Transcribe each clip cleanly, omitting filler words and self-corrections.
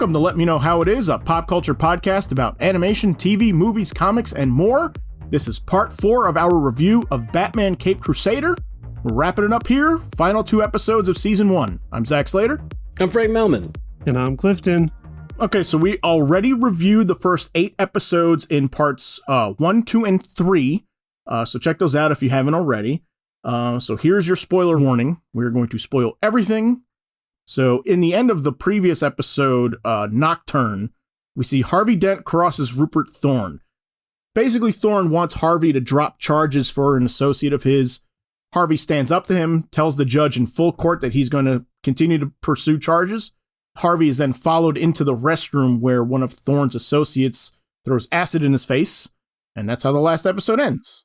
welcome to Let Me Know How It Is, a pop culture podcast about animation, TV, movies, comics, and more. This is part 4 of our review of Batman Caped Crusader. We're wrapping it up here. Final 2 episodes of Season 1. I'm Zach Slater. I'm Frank Melman. And I'm Clifton. Okay, so we already reviewed the first 8 episodes in parts 1, 2, and 3. So check those out if you haven't already. So here's your spoiler warning. We're going to spoil everything. So in the end of the previous episode, Nocturne, we see Harvey Dent crosses Rupert Thorne. Basically, Thorne wants Harvey to drop charges for an associate of his. Harvey stands up to him, tells the judge in full court that he's going to continue to pursue charges. Harvey is then followed into the restroom where one of Thorne's associates throws acid in his face. And that's how the last episode ends.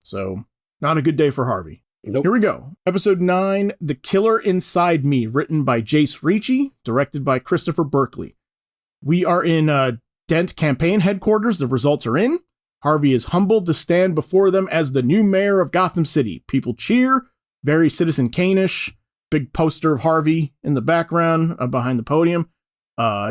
So, not a good day for Harvey. Nope. Here we go. Episode 9, The Killer Inside Me, written by Jace Ricci, directed by Christopher Berkeley. We are in Dent campaign headquarters. The results are in. Harvey is humbled to stand before them as the new mayor of Gotham City. People cheer, very Citizen Kane-ish. Big poster of Harvey in the background behind the podium.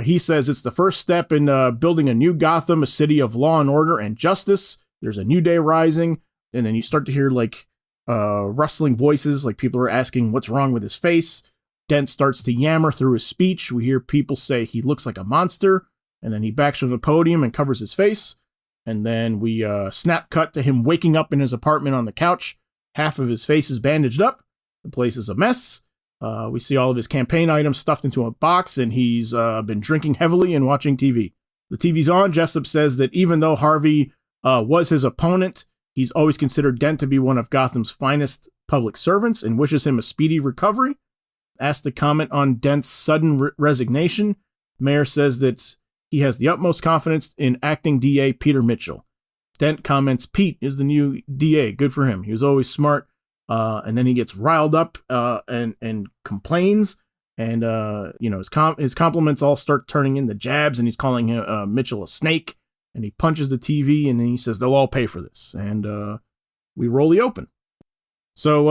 He says it's the first step in building a new Gotham, a city of law and order and justice. There's a new day rising. And then you start to hear like rustling voices, like people are asking what's wrong with his face. Dent starts to yammer through his speech. We hear people say he looks like a monster. And then he backs from the podium and covers his face. And then we snap cut to him waking up in his apartment on the couch. Half of his face is bandaged up. The place is a mess. We see all of his campaign items stuffed into a box, and he's been drinking heavily and watching TV. The TV's on. Jessup says that even though Harvey was his opponent, he's always considered Dent to be one of Gotham's finest public servants and wishes him a speedy recovery. Asked to comment on Dent's sudden resignation, Mayor says that he has the utmost confidence in acting DA Peter Mitchell. Dent comments, Pete is the new DA. Good for him. He was always smart. And then he gets riled up and complains. And, his compliments all start turning into jabs, and he's calling him, Mitchell a snake. And he punches the TV, and then he says they'll all pay for this. And we roll the open. So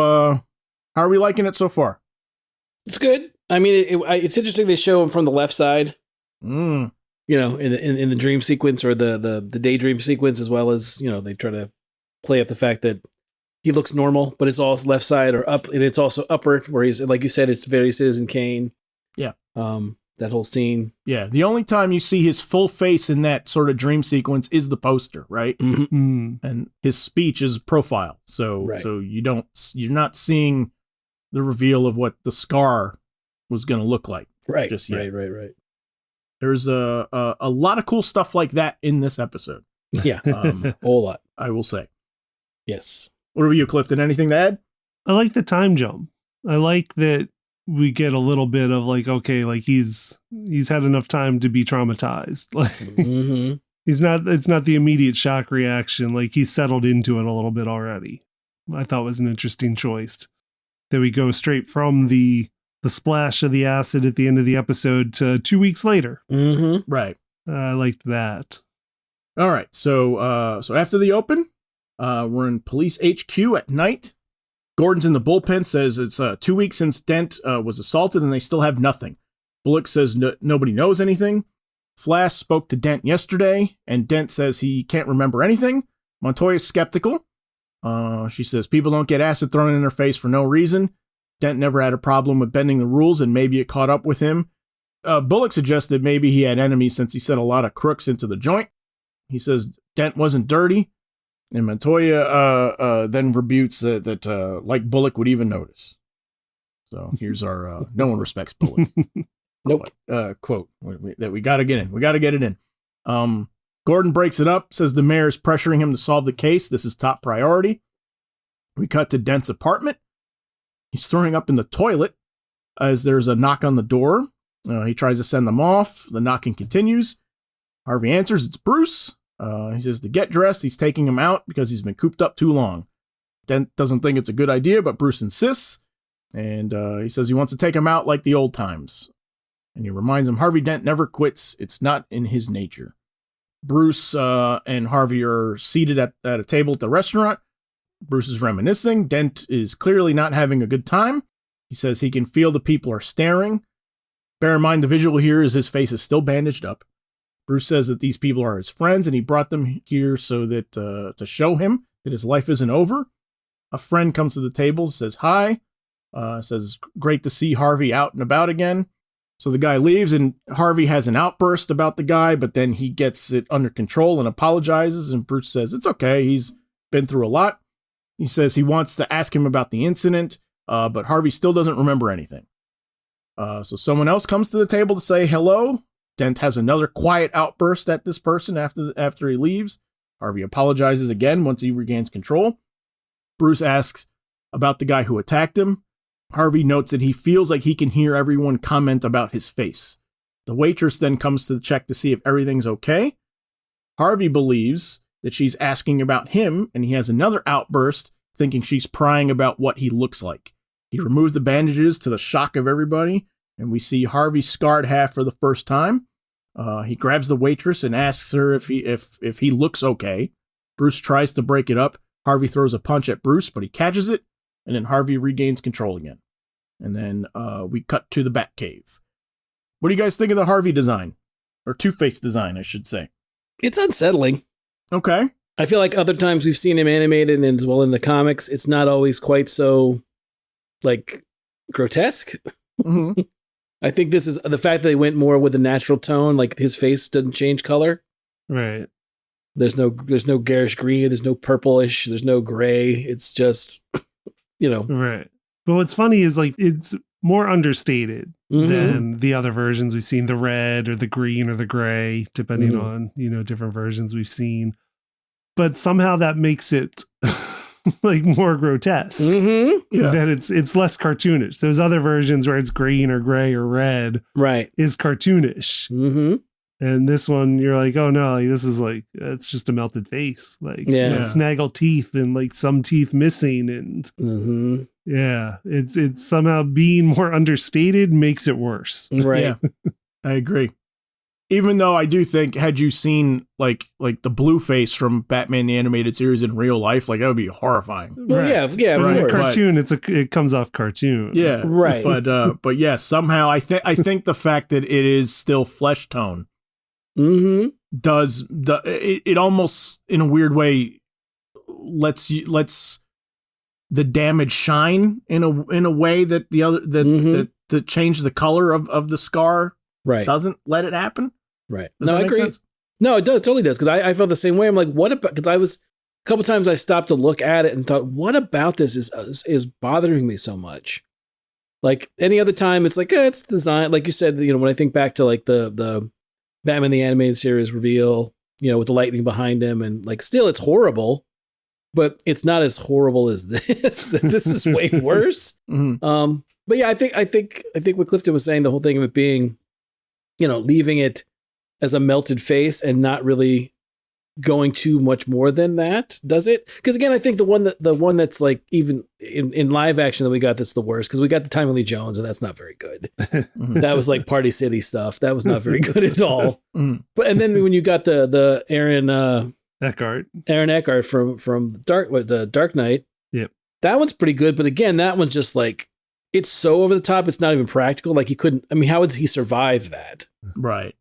how are we liking it so far? It's good. I mean, it's interesting they show him from the left side. You know, in the dream sequence or the daydream sequence, as well as, you know, they try to play up the fact that he looks normal, but it's all left side or up, and it's also upward, where he's, like you said, it's very Citizen Kane. Yeah. That whole scene. Yeah. The only time you see his full face in that sort of dream sequence is the poster, right? Mm-hmm. And his speech is profile. So, right. So you're not seeing the reveal of what the scar was going to look like. Right. Just yet. Right. There's a lot of cool stuff like that in this episode. Yeah. A whole lot, I will say. Yes. What about you, Clifton? Anything to add? I like the time jump. I like that we get a little bit of like, okay, like he's had enough time to be traumatized. Like mm-hmm. It's not the immediate shock reaction. Like he's settled into it a little bit already. I thought was an interesting choice that we go straight from the splash of the acid at the end of the episode to 2 weeks later. Mm-hmm. Right. I liked that. All right. So after the open, we're in police HQ at night. Gordon's in the bullpen, says it's 2 weeks since Dent was assaulted and they still have nothing. Bullock says nobody knows anything. Flash spoke to Dent yesterday, and Dent says he can't remember anything. Montoya's skeptical. She says people don't get acid thrown in their face for no reason. Dent never had a problem with bending the rules, and maybe it caught up with him. Bullock suggests that maybe he had enemies since he sent a lot of crooks into the joint. He says Dent wasn't dirty. And Montoya then rebutes that like Bullock would even notice. So here's our no one respects Bullock. Nope. Quote that we got to get in. We got to get it in. Gordon breaks it up, says the mayor is pressuring him to solve the case. This is top priority. We cut to Dent's apartment. He's throwing up in the toilet as there's a knock on the door. He tries to send them off. The knocking continues. Harvey answers. It's Bruce. He says to get dressed. He's taking him out because he's been cooped up too long. Dent doesn't think it's a good idea, but Bruce insists. And he says he wants to take him out like the old times. And he reminds him Harvey Dent never quits. It's not in his nature. Bruce and Harvey are seated at a table at the restaurant. Bruce is reminiscing. Dent is clearly not having a good time. He says he can feel the people are staring. Bear in mind, the visual here is his face is still bandaged up. Bruce says that these people are his friends, and he brought them here so that to show him that his life isn't over. A friend comes to the table, says hi, says, great to see Harvey out and about again. So the guy leaves, and Harvey has an outburst about the guy, but then he gets it under control and apologizes, and Bruce says it's okay, he's been through a lot. He says he wants to ask him about the incident, but Harvey still doesn't remember anything. So someone else comes to the table to say hello. Dent has another quiet outburst at this person after he leaves. Harvey apologizes again once he regains control. Bruce asks about the guy who attacked him. Harvey notes that he feels like he can hear everyone comment about his face. The waitress then comes to check to see if everything's okay. Harvey believes that she's asking about him, and he has another outburst, thinking she's prying about what he looks like. He removes the bandages to the shock of everybody, and we see Harvey scarred half for the first time. He grabs the waitress and asks her if he looks okay. Bruce tries to break it up. Harvey throws a punch at Bruce, but he catches it, and then Harvey regains control again. And then we cut to the Batcave. What do you guys think of the Harvey design? Or Two-Face design, I should say. It's unsettling. Okay. I feel like other times we've seen him animated and as well in the comics, it's not always quite so, like, grotesque. Mm-hmm. I think this is the fact that they went more with a natural tone, like his face doesn't change color. Right. There's no garish green, there's no purplish, there's no gray. It's just, Right. But what's funny is like it's more understated than the other versions we've seen, the red or the green or the gray, depending on, different versions we've seen. But somehow that makes it like more grotesque. Yeah. That it's less cartoonish. Those other versions where it's green or gray or red is cartoonish. And this one, you're like, oh no, like, this is like, it's just a melted face. Like, snaggle teeth and like some teeth missing. And it's somehow being more understated makes it worse. Right. Yeah, I agree. Even though I do think, had you seen like the blue face from Batman the Animated Series in real life, like that would be horrifying. Well, yeah, But in a of course. cartoon, it comes off cartoon. Yeah, right. But yeah, somehow I think the fact that it is still flesh tone does it almost in a weird way lets the damage shine in a way that the other that change the color of the scar doesn't let it happen. Right. Does that make sense? No, it does. Totally does. Because I felt the same way. I'm like, what about? Because a couple times I stopped to look at it and thought, what about this is bothering me so much? Like any other time, it's like it's designed, like you said. When I think back to like the Batman the Animated Series reveal, with the lightning behind him, and like still it's horrible, but it's not as horrible as this. This is way worse. But yeah, I think what Clifton was saying, the whole thing of it being, leaving it as a melted face and not really going too much more than that, does it? Because again, I think the one that's like even in live action that we got, that's the worst, because we got the Tommy Lee Jones, and that's not very good. That was like Party City stuff. That was not very good at all. But and then when you got the Aaron Eckhart from Dark Knight, that one's pretty good. But again, that one's just like, it's so over the top. It's not even practical. Like how would he survive that? Right.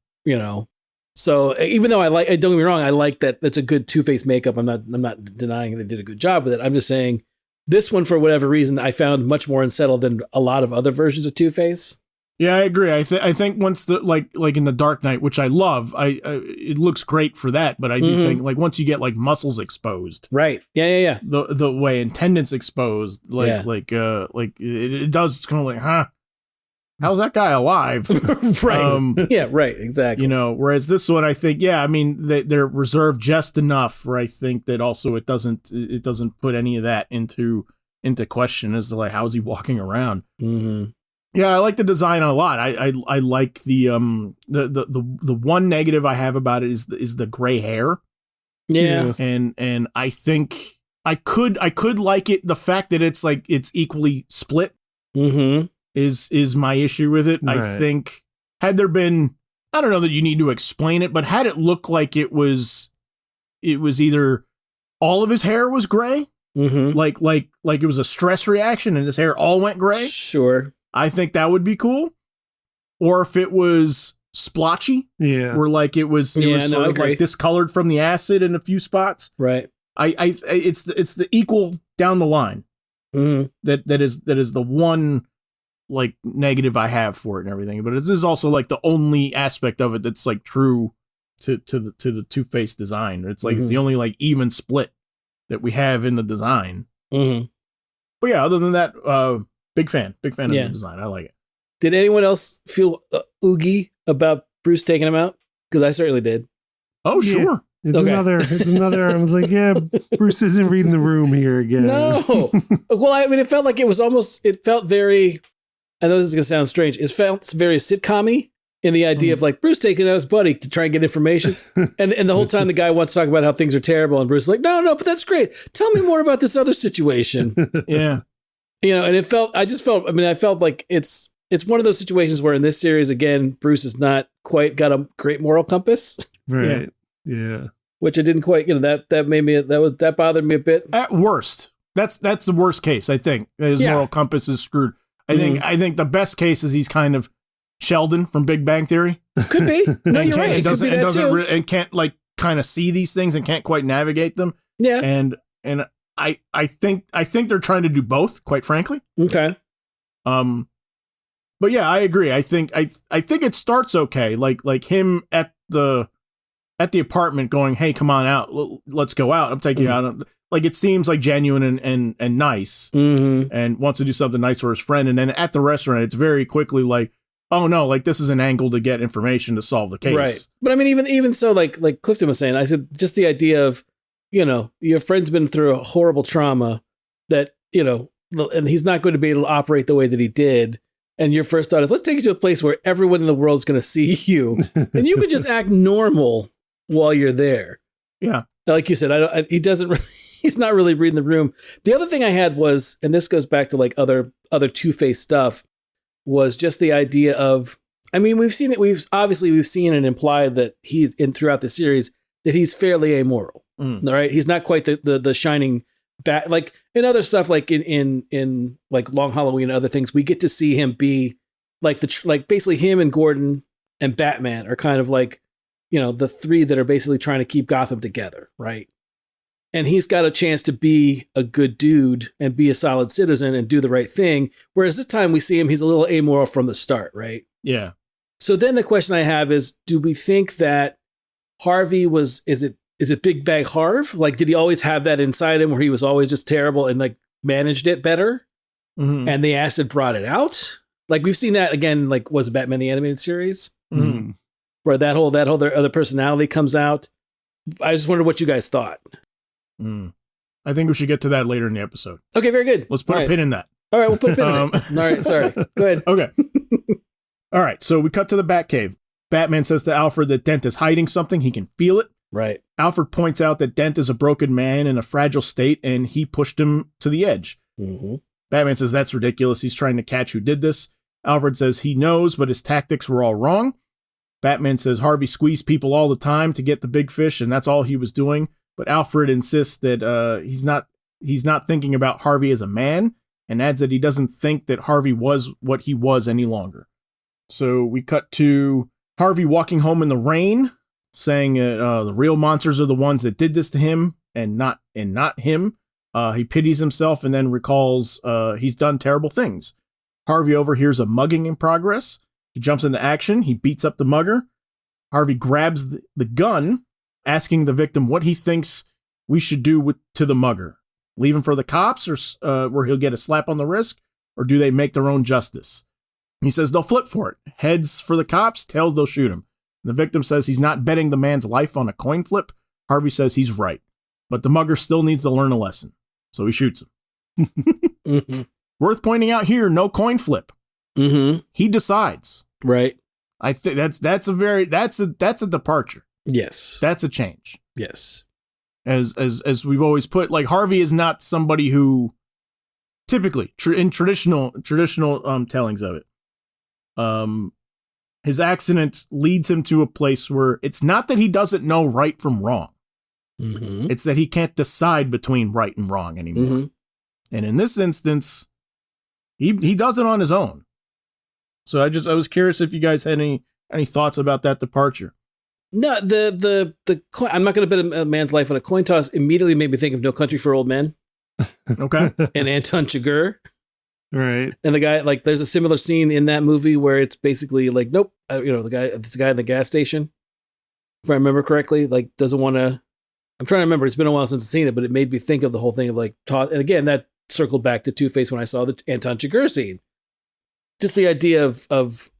So even though don't get me wrong, I like that. That's a good Two-Face makeup. I'm not denying they did a good job with it. I'm just saying this one, for whatever reason, I found much more unsettled than a lot of other versions of Two-Face. Yeah, I agree. I think once the like in the Dark Knight, which I love, it looks great for that. But I do think like once you get like muscles exposed, right? Yeah. The way and tendons exposed, it does kind of like, huh? How's that guy alive? Right. Yeah. Right. Exactly. Whereas this one, I think, they're reserved just enough where I think that also it doesn't put any of that into question as to like how's he walking around. Yeah, I like the design a lot. I like the one negative I have about it is the gray hair. Yeah. And I think I could like it. The fact that it's like it's equally split is my issue with it. Right. I think had there been, I don't know that you need to explain it, but had it looked like it was either all of his hair was gray, like it was a stress reaction and his hair all went gray. Sure. I think that would be cool. or if it was splotchy. Yeah. Where like it was sort of like discolored from the acid in a few spots. Right. It's the equal down the line. Mm-hmm. That is the one like negative I have for it and everything. But it is also like the only aspect of it that's like true to the Two-Face design. It's like it's the only like even split that we have in the design. Mm-hmm. But yeah, other than that, big fan of the design. I like it. Did anyone else feel oogie about Bruce taking him out? Because I certainly did. Oh, sure. It's another. I was like, yeah, Bruce isn't reading the room here again. No. Well, I mean, it felt like it felt very, I know this is going to sound strange. It felt very sitcom-y in the idea of like Bruce taking out his buddy to try and get information. and the whole time the guy wants to talk about how things are terrible. And Bruce is like, no, but that's great. Tell me more about this other situation. Yeah. And I felt like it's one of those situations where in this series, again, Bruce has not quite got a great moral compass. Right. Yeah. Which I didn't quite, that bothered me a bit. At worst. That's the worst case, I think. His moral compass is screwed. I think the best case is he's kind of Sheldon from Big Bang Theory. Could be. No, you're right. And can't like kind of see these things and can't quite navigate them. Yeah. And I think they're trying to do both, quite frankly. Okay. But yeah, I agree. I think it starts okay. Like him at the apartment going, "Hey, come on out. Let's go out. I'm taking you out." Like it seems like genuine and nice, and wants to do something nice for his friend. And then at the restaurant, it's very quickly like, "Oh no, like this is an angle to get information to solve the case." Right. But I mean, even so, like Clifton was saying, I said just the idea of, your friend's been through a horrible trauma that, and he's not going to be able to operate the way that he did. And your first thought is, let's take you to a place where everyone in the world is going to see you, and you can just act normal while you're there. Yeah. Like you said, he's not really reading the room. The other thing I had was, and this goes back to like other Two-Face stuff, was just the idea of, I mean, we've seen it. We've seen and implied that he's throughout the series that he's fairly amoral. All right. He's not quite the shining bat, like in other stuff, like in like Long Halloween and other things, we get to see him be like basically him and Gordon and Batman are kind of like, the three that are basically trying to keep Gotham together. Right. And he's got a chance to be a good dude and be a solid citizen and do the right thing. Whereas this time we see him, he's a little amoral from the start. Right. Yeah. So then the question I have is, do we think that Harvey is it Big Bag Harv? Like, did he always have that inside him where he was always just terrible and like managed it better? Mm-hmm. And the acid brought it out? Like we've seen that again, like was it Batman the Animated Series? Mm-hmm. Where that whole their other personality comes out. I just wondered what you guys thought. I think we should get to that later in the episode. Okay, very good. Let's put a pin in that. All right, we'll put a pin in it. All right, sorry. Go ahead. Okay. All right, so we cut to the Batcave. Batman says to Alfred that Dent is hiding something. He can feel it. Right. Alfred points out that Dent is a broken man in a fragile state, and he pushed him to the edge. Mm-hmm. Batman says that's ridiculous. He's trying to catch who did this. Alfred says he knows, but his tactics were all wrong. Batman says Harvey squeezed people all the time to get the big fish, and that's all he was doing. But Alfred insists that he's not thinking about Harvey as a man, and adds that he doesn't think that Harvey was what he was any longer. So we cut to Harvey walking home in the rain, saying the real monsters are the ones that did this to him, and not him. He pities himself and then recalls he's done terrible things. Harvey overhears a mugging in progress. He jumps into action. He beats up the mugger. Harvey grabs the gun, asking the victim what he thinks we should do to the mugger. Leave him for the cops, or where he'll get a slap on the wrist, or do they make their own justice? He says they'll flip for it. Heads for the cops, tails they'll shoot him. The victim says he's not betting the man's life on a coin flip. Harvey says he's right, but the mugger still needs to learn a lesson, so he shoots him. Mm-hmm. Worth pointing out here, no coin flip. Mm-hmm. He decides. Right. I think that's a departure. Yes. That's a change. Yes. As we've always put, like Harvey is not somebody who typically in traditional tellings of it, his accident leads him to a place where it's not that he doesn't know right from wrong. Mm-hmm. It's that he can't decide between right and wrong anymore. Mm-hmm. And in this instance, he does it on his own. So I was curious if you guys had any thoughts about that departure. No, the coin, I'm not going to bet a man's life on a coin toss. Immediately made me think of No Country for Old Men. Okay. And Anton Chigurh. Right. And the guy, like, there's a similar scene in that movie where it's basically like, nope, it's the guy at the gas station, if I remember correctly, like, doesn't want to. I'm trying to remember. It's been a while since I've seen it, but it made me think of the whole thing of like, and again, that circled back to Two-Face when I saw the Anton Chigurh scene. Just the idea of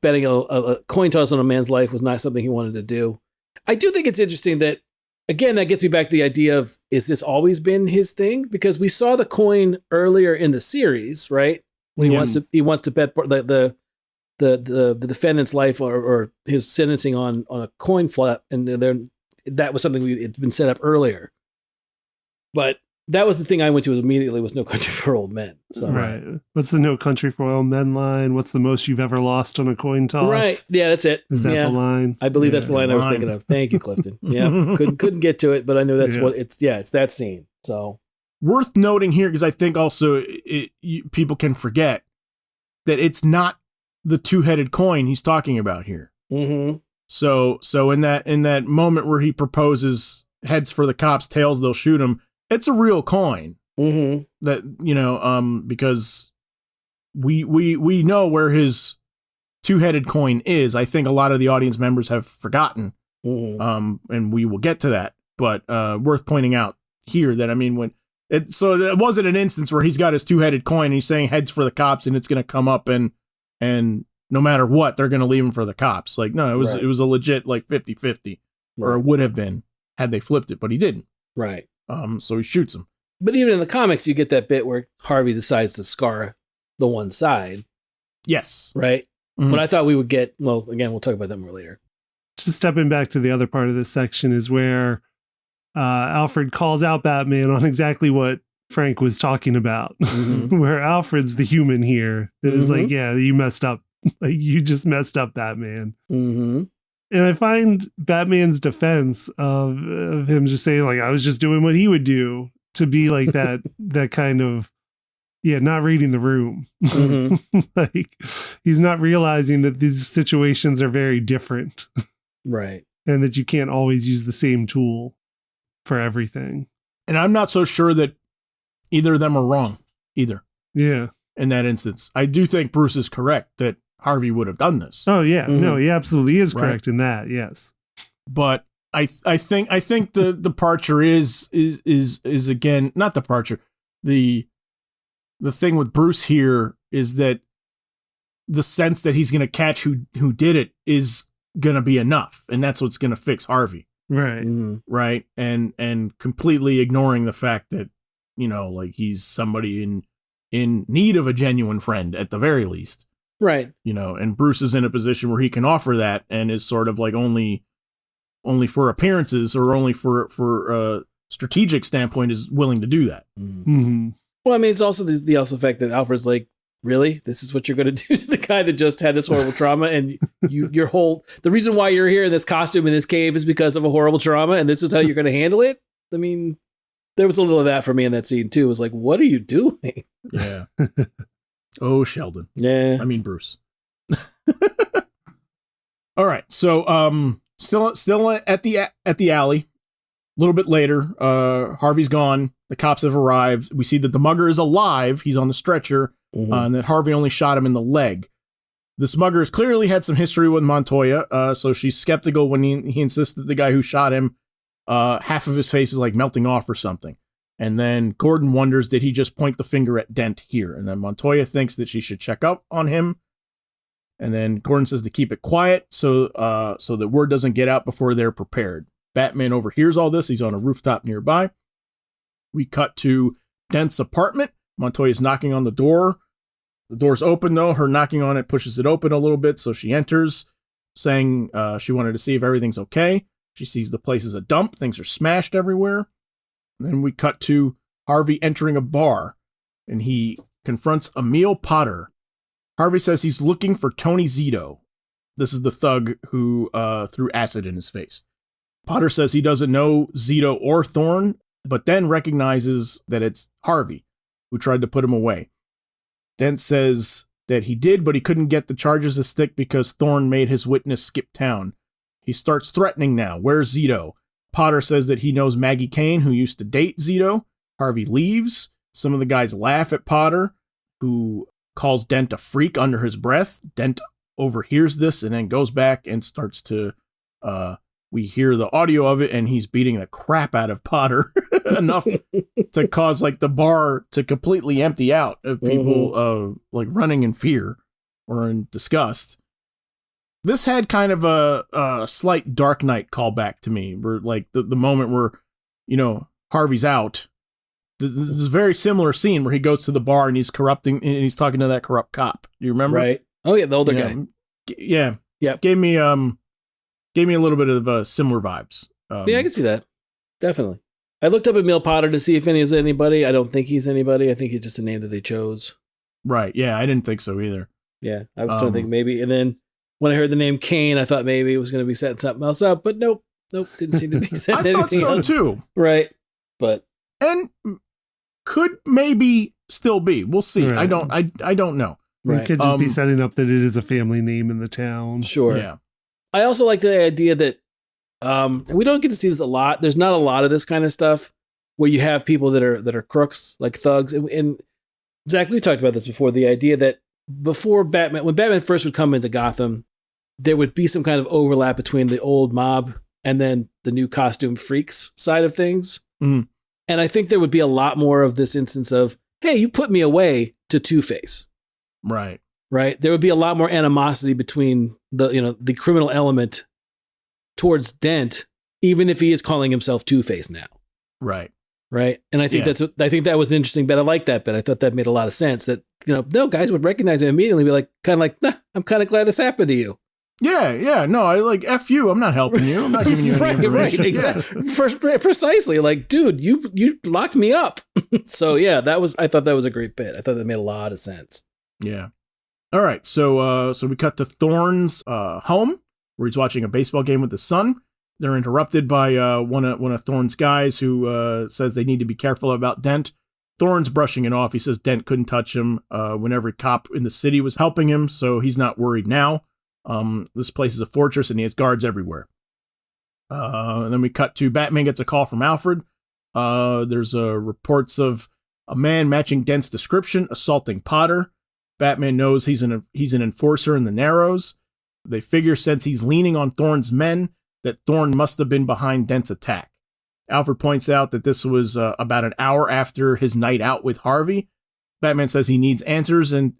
betting a coin toss on a man's life was not something he wanted to do. I do think it's interesting that, again, that gets me back to the idea of, is this always been his thing? Because we saw the coin earlier in the series, right? When he wants to bet the defendant's life or his sentencing on a coin flip, and that was something had been set up earlier. But that was the thing I went to immediately was No Country for Old Men. So. Right. What's the No Country for Old Men line? What's the most you've ever lost on a coin toss? Right. Yeah, that's it. Is that the line? I believe that's the line I was thinking of. Thank you, Clifton. Yeah. couldn't get to it, but I know that's what it's. Yeah, it's that scene. So worth noting here, because I think also people can forget that it's not the two-headed coin he's talking about here. Mm-hmm. So in that moment where he proposes heads for the cops, tails they'll shoot him, it's a real coin. Mm-hmm. That because we know where his two-headed coin is. I think a lot of the audience members have forgotten. Mm-hmm. And we will get to that. But worth pointing out here that so it wasn't an instance where he's got his two-headed coin and he's saying heads for the cops and it's going to come up and no matter what, they're going to leave him for the cops. Like, no, it was a legit like 50-50 or it would have been had they flipped it, but he didn't. Right. So he shoots him. But even in the comics, you get that bit where Harvey decides to scar the one side. Yes. Right. Mm-hmm. But I thought we would get, well, again, we'll talk about that more later. Just stepping back to the other part of this section is where Alfred calls out Batman on exactly what Frank was talking about, where Alfred's the human here that is like, yeah, you messed up. Like, you just messed up, Batman. Mm-hmm. And I find Batman's defense of him just saying, like, I was just doing what he would do, to be like that kind of, not reading the room. Mm-hmm. Like, he's not realizing that these situations are very different. Right. And that you can't always use the same tool for everything. And I'm not so sure that either of them are wrong either. Yeah. In that instance, I do think Bruce is correct that Harvey would have done this. Oh yeah. Mm-hmm. No, he absolutely is correct in that. Yes. But I think the departure is again, not departure. The thing with Bruce here is that the sense that he's going to catch who did it is going to be enough. And that's what's going to fix Harvey. Right. Mm-hmm. Right. And completely ignoring the fact that, like he's somebody in need of a genuine friend at the very least. Right. And Bruce is in a position where he can offer that and is sort of like only for appearances or only for a strategic standpoint is willing to do that. Mm-hmm. Well, I mean, it's also the also fact that Alfred's like, really? This is what you're going to do to the guy that just had this horrible trauma, and the reason why you're here in this costume in this cave is because of a horrible trauma, and this is how you're going to handle it? I mean, there was a little of that for me in that scene too. It was like, what are you doing? Yeah. Oh, Sheldon. Yeah. I mean, Bruce. All right. So, still at the alley. A little bit later, Harvey's gone. The cops have arrived. We see that the mugger is alive. He's on the stretcher, and that Harvey only shot him in the leg. This mugger has clearly had some history with Montoya, so she's skeptical when he insists that the guy who shot him, half of his face is like melting off or something. And then Gordon wonders, did he just point the finger at Dent here? And then Montoya thinks that she should check up on him. And then Gordon says to keep it quiet so that word doesn't get out before they're prepared. Batman overhears all this. He's on a rooftop nearby. We cut to Dent's apartment. Montoya's knocking on the door. The door's open, though. Her knocking on it pushes it open a little bit, so she enters, saying she wanted to see if everything's okay. She sees the place is a dump. Things are smashed everywhere. And then we cut to Harvey entering a bar, and he confronts Emil Potter. Harvey says he's looking for Tony Zito. This is the thug who threw acid in his face. Potter says he doesn't know Zito or Thorne, but then recognizes that it's Harvey who tried to put him away. Dent says that he did, but he couldn't get the charges to stick because Thorne made his witness skip town. He starts threatening now. Where's Zito? Potter says that he knows Maggie Kane, who used to date Zito. Harvey leaves. Some of the guys laugh at Potter, who calls Dent a freak under his breath. Dent overhears this and then goes back and starts to, we hear the audio of it, and he's beating the crap out of Potter enough to cause like the bar to completely empty out of people like running in fear or in disgust. This had kind of a slight Dark Knight callback to me, where like the moment where, you know, Harvey's out. This is a very similar scene where he goes to the bar and he's corrupting and he's talking to that corrupt cop. Do you remember? Right. Oh yeah, the older guy. Yeah. Yeah. Gave me a little bit of similar vibes. Yeah, I can see that. Definitely. I looked up Emil Potter to see if he's anybody. I don't think he's anybody. I think he's just a name that they chose. Right. Yeah, I didn't think so either. Yeah, I was trying to think maybe. And then when I heard the name Kane, I thought maybe it was going to be setting something else up, but nope, didn't seem to be setting I thought anything so else. too. Right. But and could maybe still be. We'll see. Right. I don't know. It could just be Um, setting up that it is a family name in the town. sure. Yeah. I also like the idea that and we don't get to see this a lot. There's not a lot of this kind of stuff where you have people that are crooks, like thugs. And Zach, we talked about this before. The idea that before Batman, when Batman first would come into Gotham, there would be some kind of overlap between the old mob and then the new costume freaks side of things. Mhm. And I think there would be a lot more of this instance of, hey, you put me away, to Two-Face. Right. Right? There would be a lot more animosity between the criminal element towards Dent, even if he is calling himself Two-Face now. Right. Right. And I think that was an interesting bit. I like that bit. I thought that made a lot of sense, that, no, guys would recognize him immediately, be like, nah, I'm kind of glad this happened to you. Yeah. No, I like F you. I'm not helping you. I'm not giving you any information. Right, exactly. Precisely. Like, dude, you locked me up. So yeah, I thought that was a great bit. I thought that made a lot of sense. Yeah. All right. So we cut to Thorne's home, where he's watching a baseball game with his son. They're interrupted by one of Thorne's guys who says they need to be careful about Dent. Thorne's brushing it off. He says Dent couldn't touch him when every cop in the city was helping him, so he's not worried now. This place is a fortress, and he has guards everywhere. And then we cut to Batman gets a call from Alfred. There's reports of a man matching Dent's description assaulting Potter. Batman knows he's an enforcer in the Narrows. They figure since he's leaning on Thorne's men, that Thorne must have been behind Dent's attack. Alfred points out that this was about an hour after his night out with Harvey. Batman says he needs answers and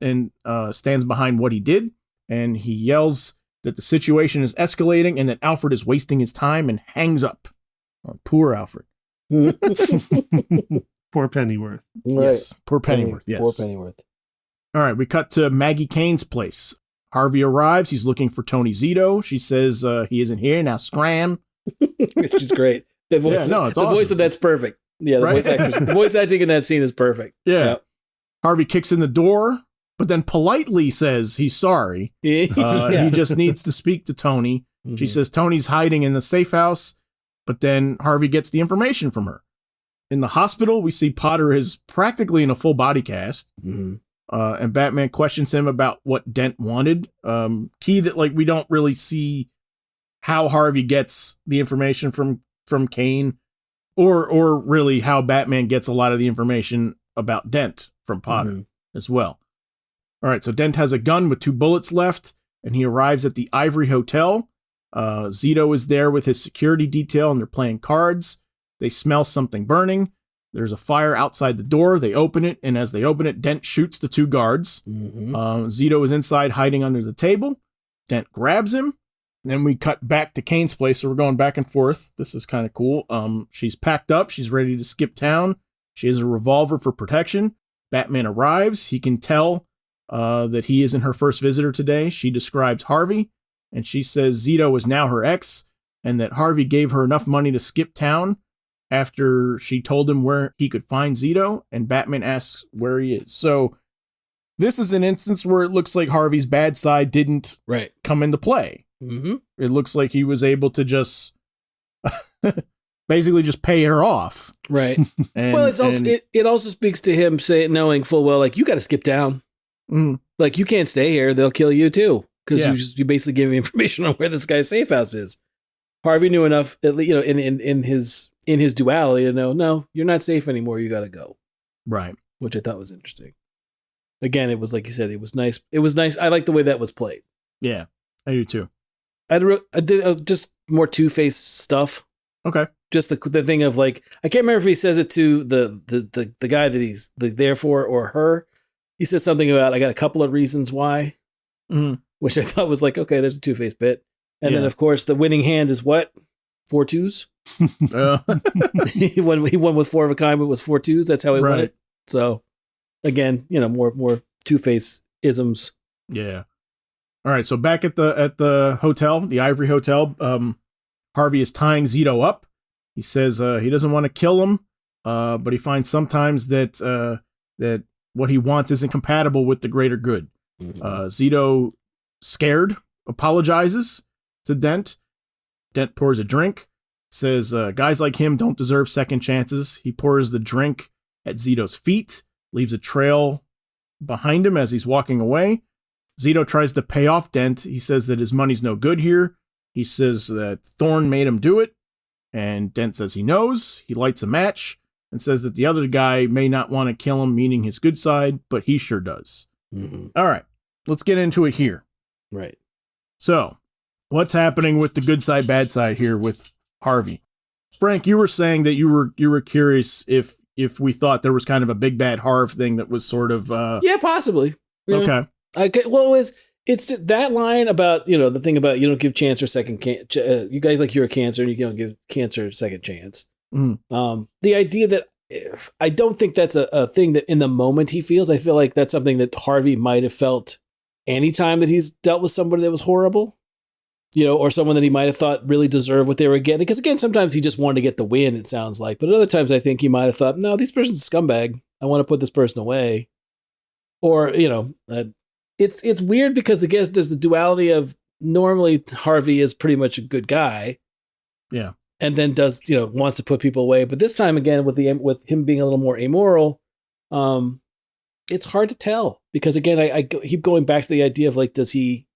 stands behind what he did. And he yells that the situation is escalating and that Alfred is wasting his time, and hangs up. Oh, poor Alfred. Poor Pennyworth. Right. Yes, poor Pennyworth. Yes. Poor Pennyworth. All right, we cut to Maggie Kane's place. Harvey arrives. He's looking for Tony Zito. She says he isn't here. Now scram. She's great. The voice, it's the awesome. voice of that's perfect. Yeah, the Right? voice acting in that scene is perfect. Yeah. Yep. Harvey kicks in the door, but then politely says he's sorry. Yeah. He just needs to speak to Tony. She Mhm. says Tony's hiding in the safe house, but then Harvey gets the information from her. In the hospital, we see Potter is practically in a full body cast. Mhm. And Batman questions him about what Dent wanted. Key that we don't really see how Harvey gets the information from Kane, or really how Batman gets a lot of the information about Dent from Potter as well. All right, so Dent has a gun with 2 bullets left, and he arrives at the Ivory Hotel. Zito is there with his security detail, and they're playing cards. They smell something burning. There's a fire outside the door. They open it, and as they open it, Dent shoots the 2 guards. Zito is inside hiding under the table. Dent grabs him. Then we cut back to Kane's place, so we're going back and forth. This is kind of cool. She's packed up. She's ready to skip town. She has a revolver for protection. Batman arrives. He can tell that he isn't her first visitor today. She describes Harvey, and she says Zito is now her ex, and that Harvey gave her enough money to skip town after she told him where he could find Zito, and Batman asks where he is. So this is an instance where it looks like Harvey's bad side didn't come into play. Mm-hmm. It looks like he was able to just basically just pay her off. Right. Well, it also speaks to him knowing full well, you got to skip town. Like, you can't stay here. They'll kill you too. Because you basically give me information on where this guy's safe house is. Harvey knew enough, in his duality to know, no, you're not safe anymore. You got to go. Right. Which I thought was interesting. Again, it was like you said, it was nice. It was nice. I like the way that was played. Yeah, I do too. I did just more Two-Face stuff. Okay. Just the thing of like, I can't remember if he says it to the guy that he's there for or her. He says something about, I got a couple of reasons why, which I thought was like, okay, there's a Two-Face bit. And then, of course, the winning hand is what? 4 2s? He won with 4 of a kind, but it was 4 2s. That's how he won it. So, again, more Two-Face isms. Yeah. All right. So back at the hotel, the Ivory Hotel, Harvey is tying Zito up. He says he doesn't want to kill him, but he finds sometimes that what he wants isn't compatible with the greater good. Zito, scared, apologizes to Dent. Dent pours a drink, says guys like him don't deserve second chances. He pours the drink at Zito's feet, leaves a trail behind him as he's walking away. Zito tries to pay off Dent. He says that his money's no good here. He says that Thorne made him do it, and Dent says he knows. He lights a match and says that the other guy may not want to kill him, meaning his good side, but he sure does. All right, let's get into it here. Right. So, what's happening with the good side, bad side here with Harvey? Frank, you were saying that you were curious if we thought there was kind of a big bad Harv thing that was sort of yeah, possibly. Yeah. Okay. Well, it's that line about, the thing about you don't give cancer second you guys like cure cancer and you don't give cancer a second chance. The idea that I don't think that's a thing that in the moment he feels. I feel like that's something that Harvey might have felt anytime that he's dealt with somebody that was horrible, or someone that he might have thought really deserved what they were getting. Because again, sometimes he just wanted to get the win, it sounds like. But other times I think he might have thought, no, this person's a scumbag. I want to put this person away. Or, it's weird because I guess there's the duality of normally Harvey is pretty much a good guy. Yeah. And then does, wants to put people away. But this time again, with him being a little more amoral, it's hard to tell because again, I keep going back to the idea of like, was he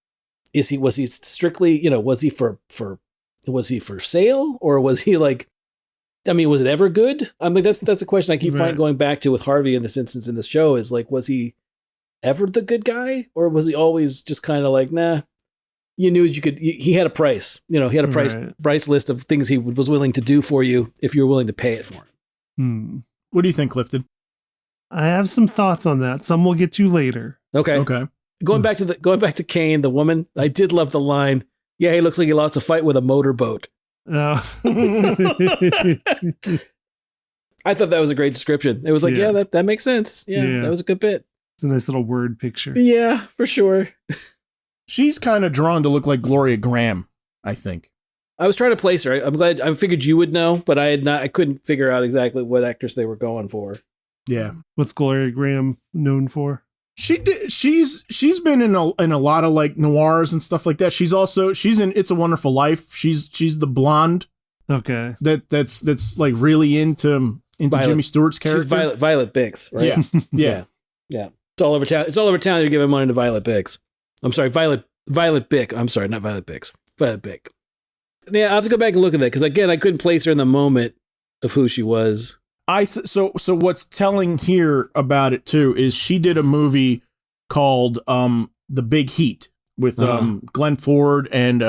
strictly, was he for sale or was he like, was it ever good? I mean, that's a question I keep going back to with Harvey in this instance in this show is like, was he ever the good guy or was he always just kind of like, nah, you knew he had a price, he had a price list of things he was willing to do for you if you were willing to pay it for him. What do you think, Clifton? I have some thoughts on that. Some we'll get to later. Okay. Going back to Kane, the woman, I did love the line. Yeah, he looks like he lost a fight with a motorboat. I thought that was a great description. It was like, yeah that makes sense. Yeah, that was a good bit. It's a nice little word picture. Yeah, for sure. She's kind of drawn to look like Gloria Graham, I think. I was trying to place her. I figured you would know, but I couldn't figure out exactly what actress they were going for. Yeah. What's Gloria Graham known for? She's been in a lot of like noirs and stuff like that. She's in It's a Wonderful Life. She's the blonde. Okay. That's like really into Violet. Jimmy Stewart's character. She's Violet Bix, right? Yeah. It's all over town. It's all over town. You're giving money to Violet Bix. I'm sorry, Violet Bick. I'm sorry, not Violet Bix. Violet Bick. Yeah, I'll have to go back and look at that because again, I couldn't place her in the moment of who she was. So what's telling here about it too is she did a movie called The Big Heat with Glenn Ford and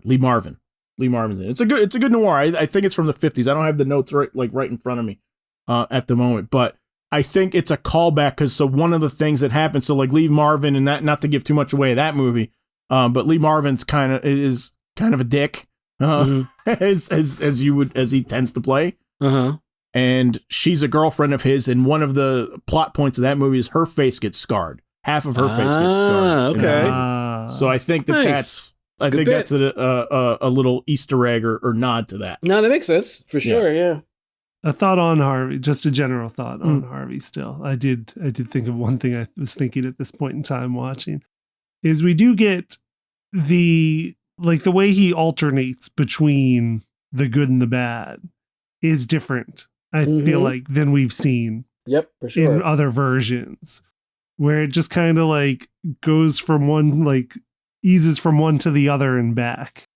Lee Marvin. Lee Marvin's in it. It's a good noir. I think it's from the 50s. I don't have the notes right in front of me at the moment, but I think it's a callback because one of the things that happened, so like Lee Marvin and that, not to give too much away of that movie, but Lee Marvin's kind of a dick. As he tends to play. And she's a girlfriend of his, and one of the plot points of that movie is her face gets scarred. Half of her face gets scarred. Okay. So I think that's a little Easter egg or nod to that. No, that makes sense for sure. Yeah. A thought on Harvey, just a general thought on Harvey. Still, I did think of one thing I was thinking at this point in time watching is we do get the way he alternates between the good and the bad is different. I feel like than we've seen Yep, for sure. in other versions, where it just kind of like goes from one, like eases from one to the other and back,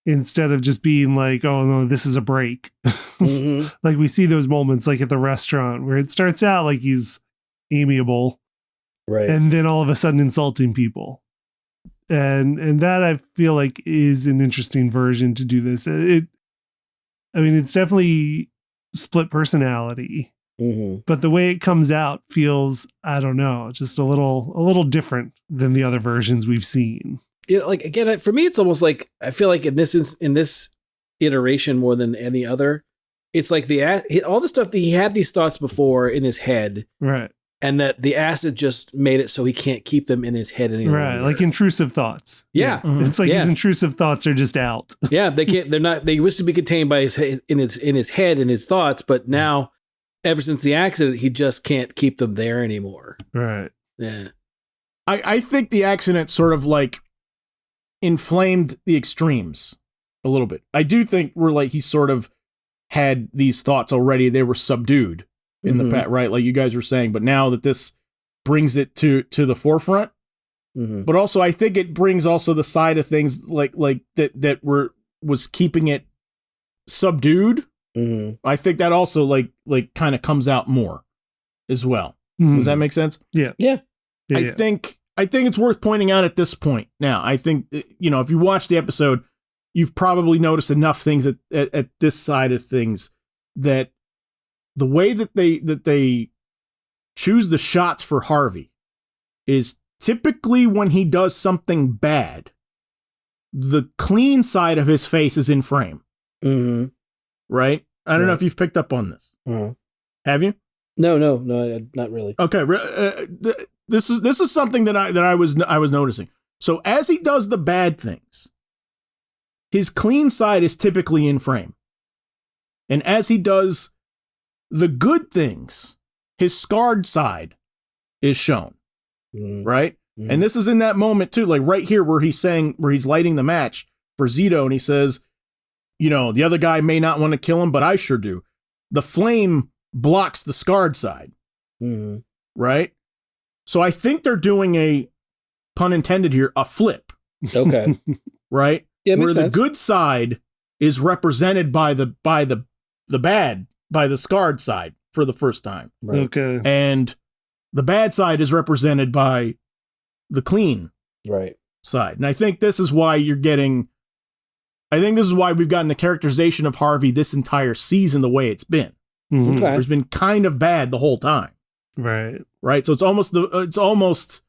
instead of just being like, oh no, this is a break. Mm-hmm. Like we see those moments like at the restaurant where it starts out like he's amiable, Right. and then all of a sudden insulting people. And that I feel like is an interesting version to do this. It's definitely split personality, Mm-hmm. but the way it comes out feels, I don't know, just a little different than the other versions we've seen. Like again, for me, it's almost like I feel like in this iteration more than any other, it's like all the stuff that he had these thoughts before in his head, Right. and that the acid just made it so he can't keep them in his head any longer. Right. Like intrusive thoughts. Yeah. Mhm. It's like his intrusive thoughts are just out. Yeah, they can't. They're not. They used to be contained by his in his head and his thoughts, but now, ever since the accident, he just can't keep them there anymore. Right. Yeah. I think the accident sort of like inflamed the extremes a little bit. I do think we're like he sort of had these thoughts already. They were subdued in the past, right? Like you guys were saying, but now that this brings it to the forefront. Mm-hmm. But also, I think it brings also the side of things like that was keeping it subdued. Mm-hmm. I think that also like kind of comes out more as well. Does that make sense? Yeah. Yeah. I think it's worth pointing out at this point. Now, I think if you watch the episode, you've probably noticed enough things at this side of things that the way that they choose the shots for Harvey is typically when he does something bad, the clean side of his face is in frame. Mm-hmm. Right? I don't know if you've picked up on this. Mm-hmm. Have you? No, not really. Okay, this is something that I was noticing. So as he does the bad things, his clean side is typically in frame, and as he does the good things, his scarred side is shown. Mm-hmm. Right? Mm-hmm. And this is in that moment too, like right here where he's lighting the match for Zito, and he says, the other guy may not want to kill him, but I sure do. The flame blocks the scarred side. Mm-hmm. Right? So I think they're doing a, pun intended here, a flip. Okay. Right? Yeah, where makes the sense. good side is represented by the scarred side for the first time. Right. Okay. And the bad side is represented by the clean Right. side. And I think this is why we've gotten the characterization of Harvey this entire season the way it's been. Mhm. Okay. It's been kind of bad the whole time. Right. Right? So it's almost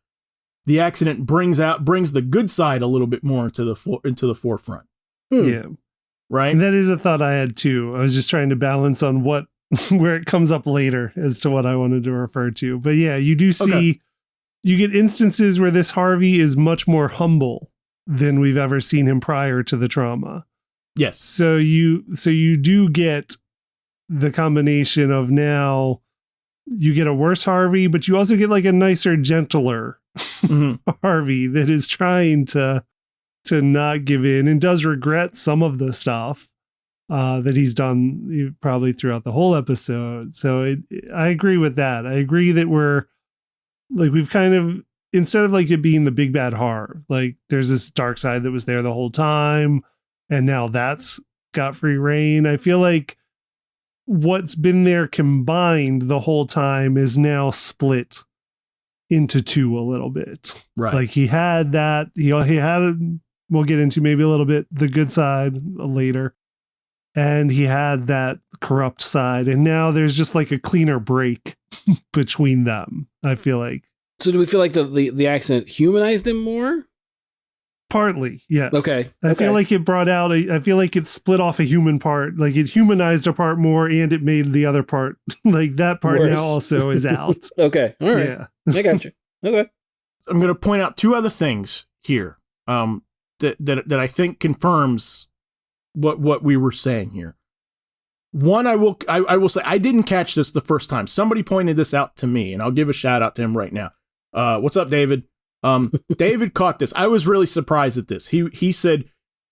the accident brings the good side a little bit more into the forefront. Yeah. Right? And that is a thought I had too. I was just trying to balance on where it comes up later as to what I wanted to refer to. But yeah, you do see, you get instances where this Harvey is much more humble than we've ever seen him prior to the trauma. Yes. So you do get the combination of now you get a worse Harvey, but you also get like a nicer, gentler Harvey that is trying to not give in and does regret some of the stuff that he's done probably throughout the whole episode. So I agree with that. I agree that we've kind of, instead of like it being the big bad Harv, like there's this dark side that was there the whole time, and now that's got free reign. I feel like what's been there combined the whole time is now split into two a little bit. Right. Like he had that, he had, we'll get into maybe a little bit the good side later. And he had that corrupt side. And now there's just like a cleaner break between them, I feel like. So do we feel like the accident humanized him more? Partly, yes. Okay. I feel like it brought out, I feel like it split off a human part. Like it humanized a part more and it made the other part, like that part Worse. now also is out. Okay. All right. Yeah. I got you. Okay. I'm going to point out two other things here that I think confirms what we were saying here. One, I will say I didn't catch this the first time. Somebody pointed this out to me, and I'll give a shout out to him right now. What's up, David? David caught this. I was really surprised at this. He said,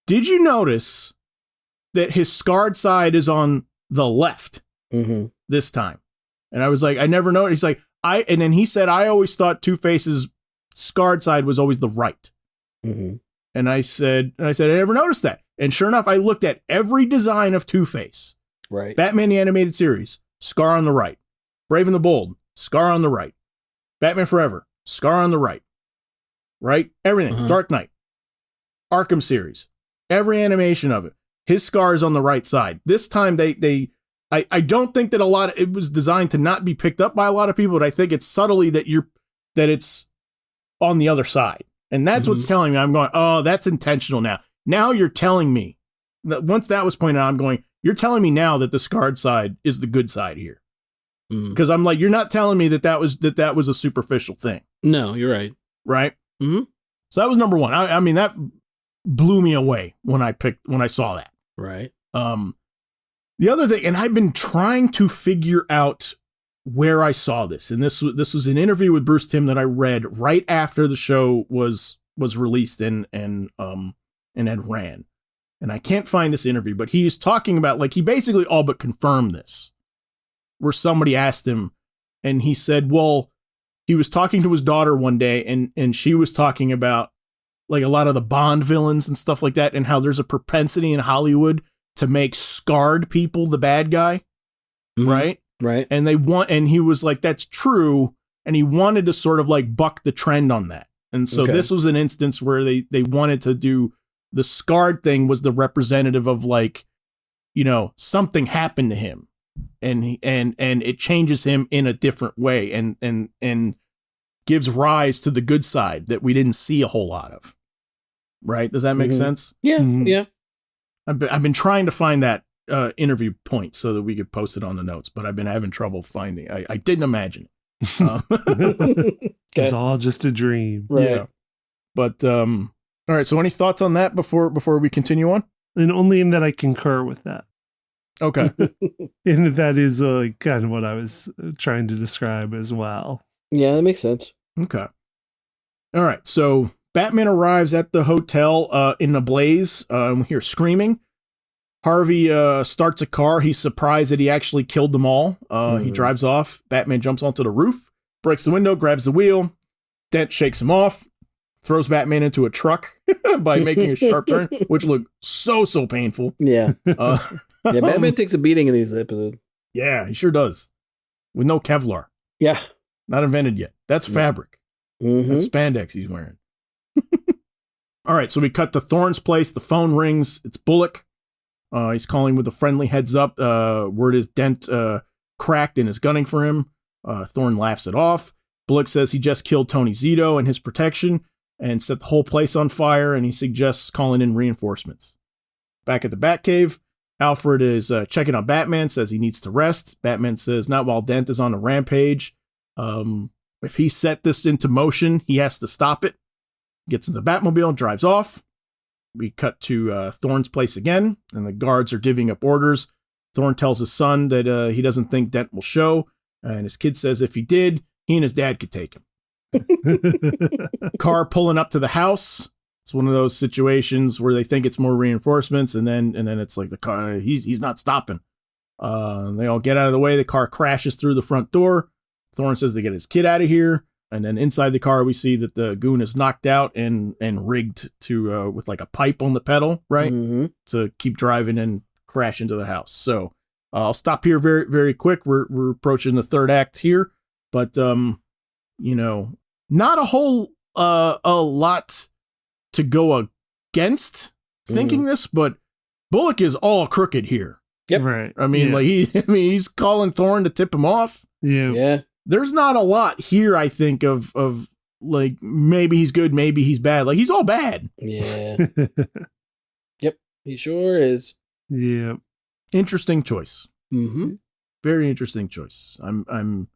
"Did you notice that his scarred side is on the left this time?" And I was like, I never noticed. He's like, and then he said, I always thought Two-Face's scarred side was always the right. Mm-hmm. And I said, I never noticed that. And sure enough, I looked at every design of Two-Face. Right. Batman the Animated Series, scar on the right. Brave and the Bold, scar on the right. Batman Forever, scar on the right. Right? Everything. Dark Knight. Arkham series. Every animation of it. His scar is on the right side. This time I don't think that it was designed to not be picked up by a lot of people, but I think it's subtly that it's on the other side. And that's what's telling me. I'm going, oh, that's intentional now. Now you're telling me that once that was pointed out, I'm going, you're telling me now that the scarred side is the good side here. Because I'm like, you're not telling me that was a superficial thing. No, you're right. Right? Mm-hmm. So that was number one. I mean, that blew me away when I saw that. Right. The other thing, and I've been trying to figure out where I saw this, and this was an interview with Bruce Timm that I read right after the show was released and had ran. And I can't find this interview, but he's talking about, like, he basically all but confirmed this, where somebody asked him, and he said, well, he was talking to his daughter one day, and she was talking about, like, a lot of the Bond villains and stuff like that, and how there's a propensity in Hollywood to make scarred people the bad guy, right? Right. And he was like, that's true, and he wanted to sort of, like, buck the trend on that. And so this was an instance where they wanted to do the scarred thing was the representative of, like, you know, something happened to him, and it changes him in a different way, and gives rise to the good side that we didn't see a whole lot of. Right? Does that make sense? Yeah. Yeah. I've been trying to find that interview point so that we could post it on the notes, but I've been having trouble finding. I didn't imagine it. It's all just a dream. Right. Yeah. But all right. So any thoughts on that before we continue on? And only in that I concur with that. Okay. And that is kind of what I was trying to describe as well. Yeah, that makes sense. Okay. All right. So Batman arrives at the hotel in a blaze. We hear screaming. Harvey starts a car. He's surprised that he actually killed them all. He drives off. Batman jumps onto the roof, breaks the window, grabs the wheel. Dent shakes him off, throws Batman into a truck by making a sharp turn, which looked so painful. Yeah. Yeah, Batman takes a beating in these episodes. Yeah, he sure does. With no Kevlar. Yeah. Not invented yet. That's fabric. That's spandex he's wearing. All right, so we cut to Thorne's place. The phone rings. It's Bullock. He's calling with a friendly heads up. Word is Dent cracked and is gunning for him. Thorne laughs it off. Bullock says he just killed Tony Zito and his protection and set the whole place on fire, and he suggests calling in reinforcements. Back at the Batcave, Alfred is checking on Batman, says he needs to rest. Batman says not while Dent is on a rampage. If he set this into motion, he has to stop it. Gets in the Batmobile and drives off. We cut to Thorne's place again, and the guards are divvying up orders. Thorne tells his son that he doesn't think Dent will show, and his kid says if he did, he and his dad could take him. Car pulling up to the house. It's one of those situations where they think it's more reinforcements, and then it's like the car, he's not stopping. They all get out of the way. The car crashes through the front door. Thorne says to get his kid out of here. And then inside the car, we see that the goon is knocked out and rigged to with like a pipe on the pedal, right? To keep driving and crash into the house. So I'll stop here very, very quick. We're approaching the third act here, but you know, not a whole a lot to go against thinking this, but Bullock is all crooked here. Yep. Right. I mean, he's calling Thorne to tip him off. Yeah. Yeah. There's not a lot here, I think, of like, maybe he's good, maybe he's bad. Like, he's all bad. Yeah. Yep. He sure is. Yeah. Interesting choice. Mm-hmm. Very interesting choice. I'm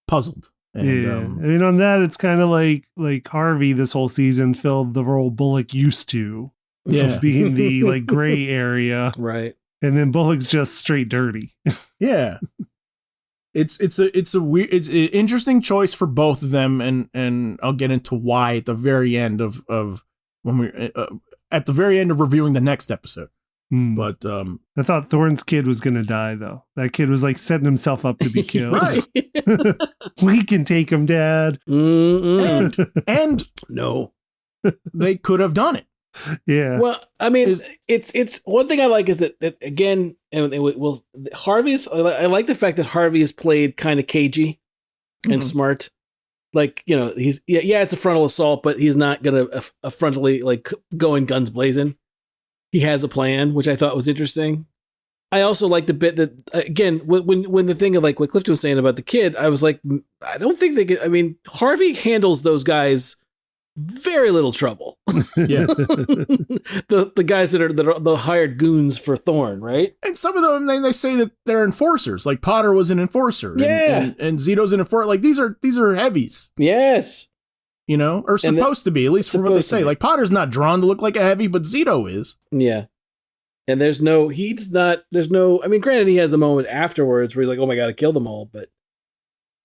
puzzled. And, yeah. I mean, on that, it's kind of like Harvey this whole season filled the role Bullock used to. Yeah. Being the like gray area. Right. And then Bullock's just straight dirty. Yeah. It's an interesting choice for both of them, and I'll get into why at the very end of when we're at the very end of reviewing the next episode. But I thought Thorne's kid was going to die, though. That kid was like setting himself up to be killed. Right. We can take him, Dad. And no, they could have done it. Yeah. Well, I mean, it's one thing I like is that again, and Harvey's. I like the fact that Harvey is played kind of cagey and smart. Like, you know, he's it's a frontal assault, but he's not gonna frontally like go in guns blazing. He has a plan, which I thought was interesting. I also like the bit that, again, when the thing of like what Clifton was saying about the kid, I was like, I don't think they could. I mean, Harvey handles those guys very little trouble. Yeah. the guys that are the hired goons for Thorne, right? And some of them, they say that they're enforcers. Like Potter was an enforcer. Yeah. And Zito's an enforcer. Like these are heavies. Yes. You know, or supposed to be, at least from what they say. Like Potter's not drawn to look like a heavy, but Zito is. Yeah. And there's no, I mean, granted, he has the moment afterwards where he's like, oh my God, I killed them all. But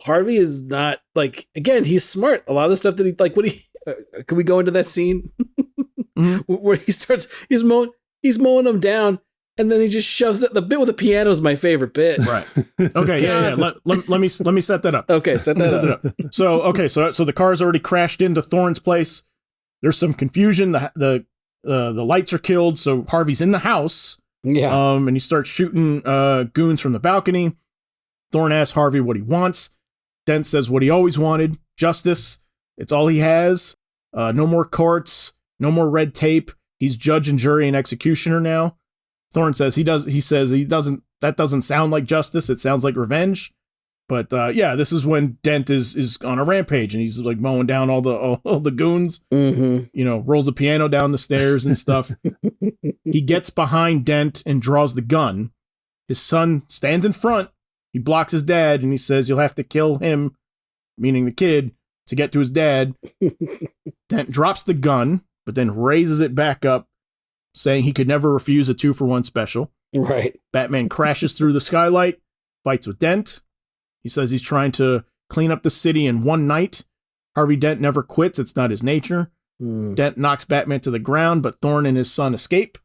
Harvey is not like, again, he's smart. A lot of the stuff that he, like, can we go into that scene where he's mowing them down. And then he just shoves it. The bit with the piano is my favorite bit. Right. Okay. Yeah. Let me set that up. Okay. Set that up. So the car's already crashed into Thorne's place. There's some confusion. The lights are killed. So Harvey's in the house. Yeah. And he starts shooting goons from the balcony. Thorne asks Harvey what he wants. Dent says what he always wanted: justice. It's all he has. No more courts. No more red tape. He's judge and jury and executioner now. Thorne says that doesn't sound like justice. It sounds like revenge. But this is when Dent is on a rampage and he's like mowing down all the goons. Mm-hmm. You know, rolls the piano down the stairs and stuff. He gets behind Dent and draws the gun. His son stands in front. He blocks his dad and he says, "You'll have to kill him," meaning the kid, to get to his dad. Dent drops the gun, but then raises it back up, saying he could never refuse a 2-for-1 special. Right. Batman crashes through the skylight, fights with Dent. He says he's trying to clean up the city in one night. Harvey Dent never quits. It's not his nature. Dent knocks Batman to the ground, but Thorne and his son escape.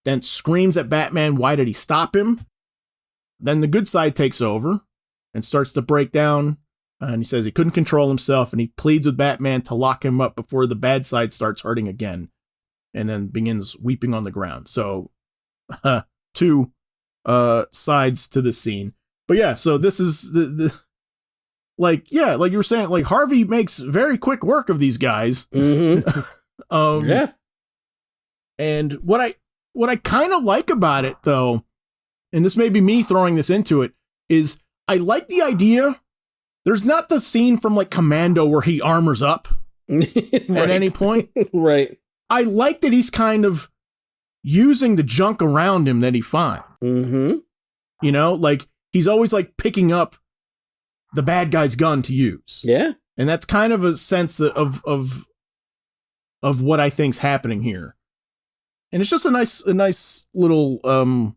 Dent screams at Batman, why did he stop him? Then the good side takes over and starts to break down. And he says he couldn't control himself, and he pleads with Batman to lock him up before the bad side starts hurting again. And then begins weeping on the ground. So, two sides to the scene. But yeah, so this is like you were saying, like Harvey makes very quick work of these guys. Mm-hmm. Yeah. And what I kind of like about it, though, and this may be me throwing this into it, is I like the idea. There's not the scene from like Commando where he armors up Right. at any point. Right. I like that he's kind of using the junk around him that he finds. Mm-hmm. You know, like he's always like picking up the bad guy's gun to use. Yeah. And that's kind of a sense of what I think's happening here. And it's just a nice little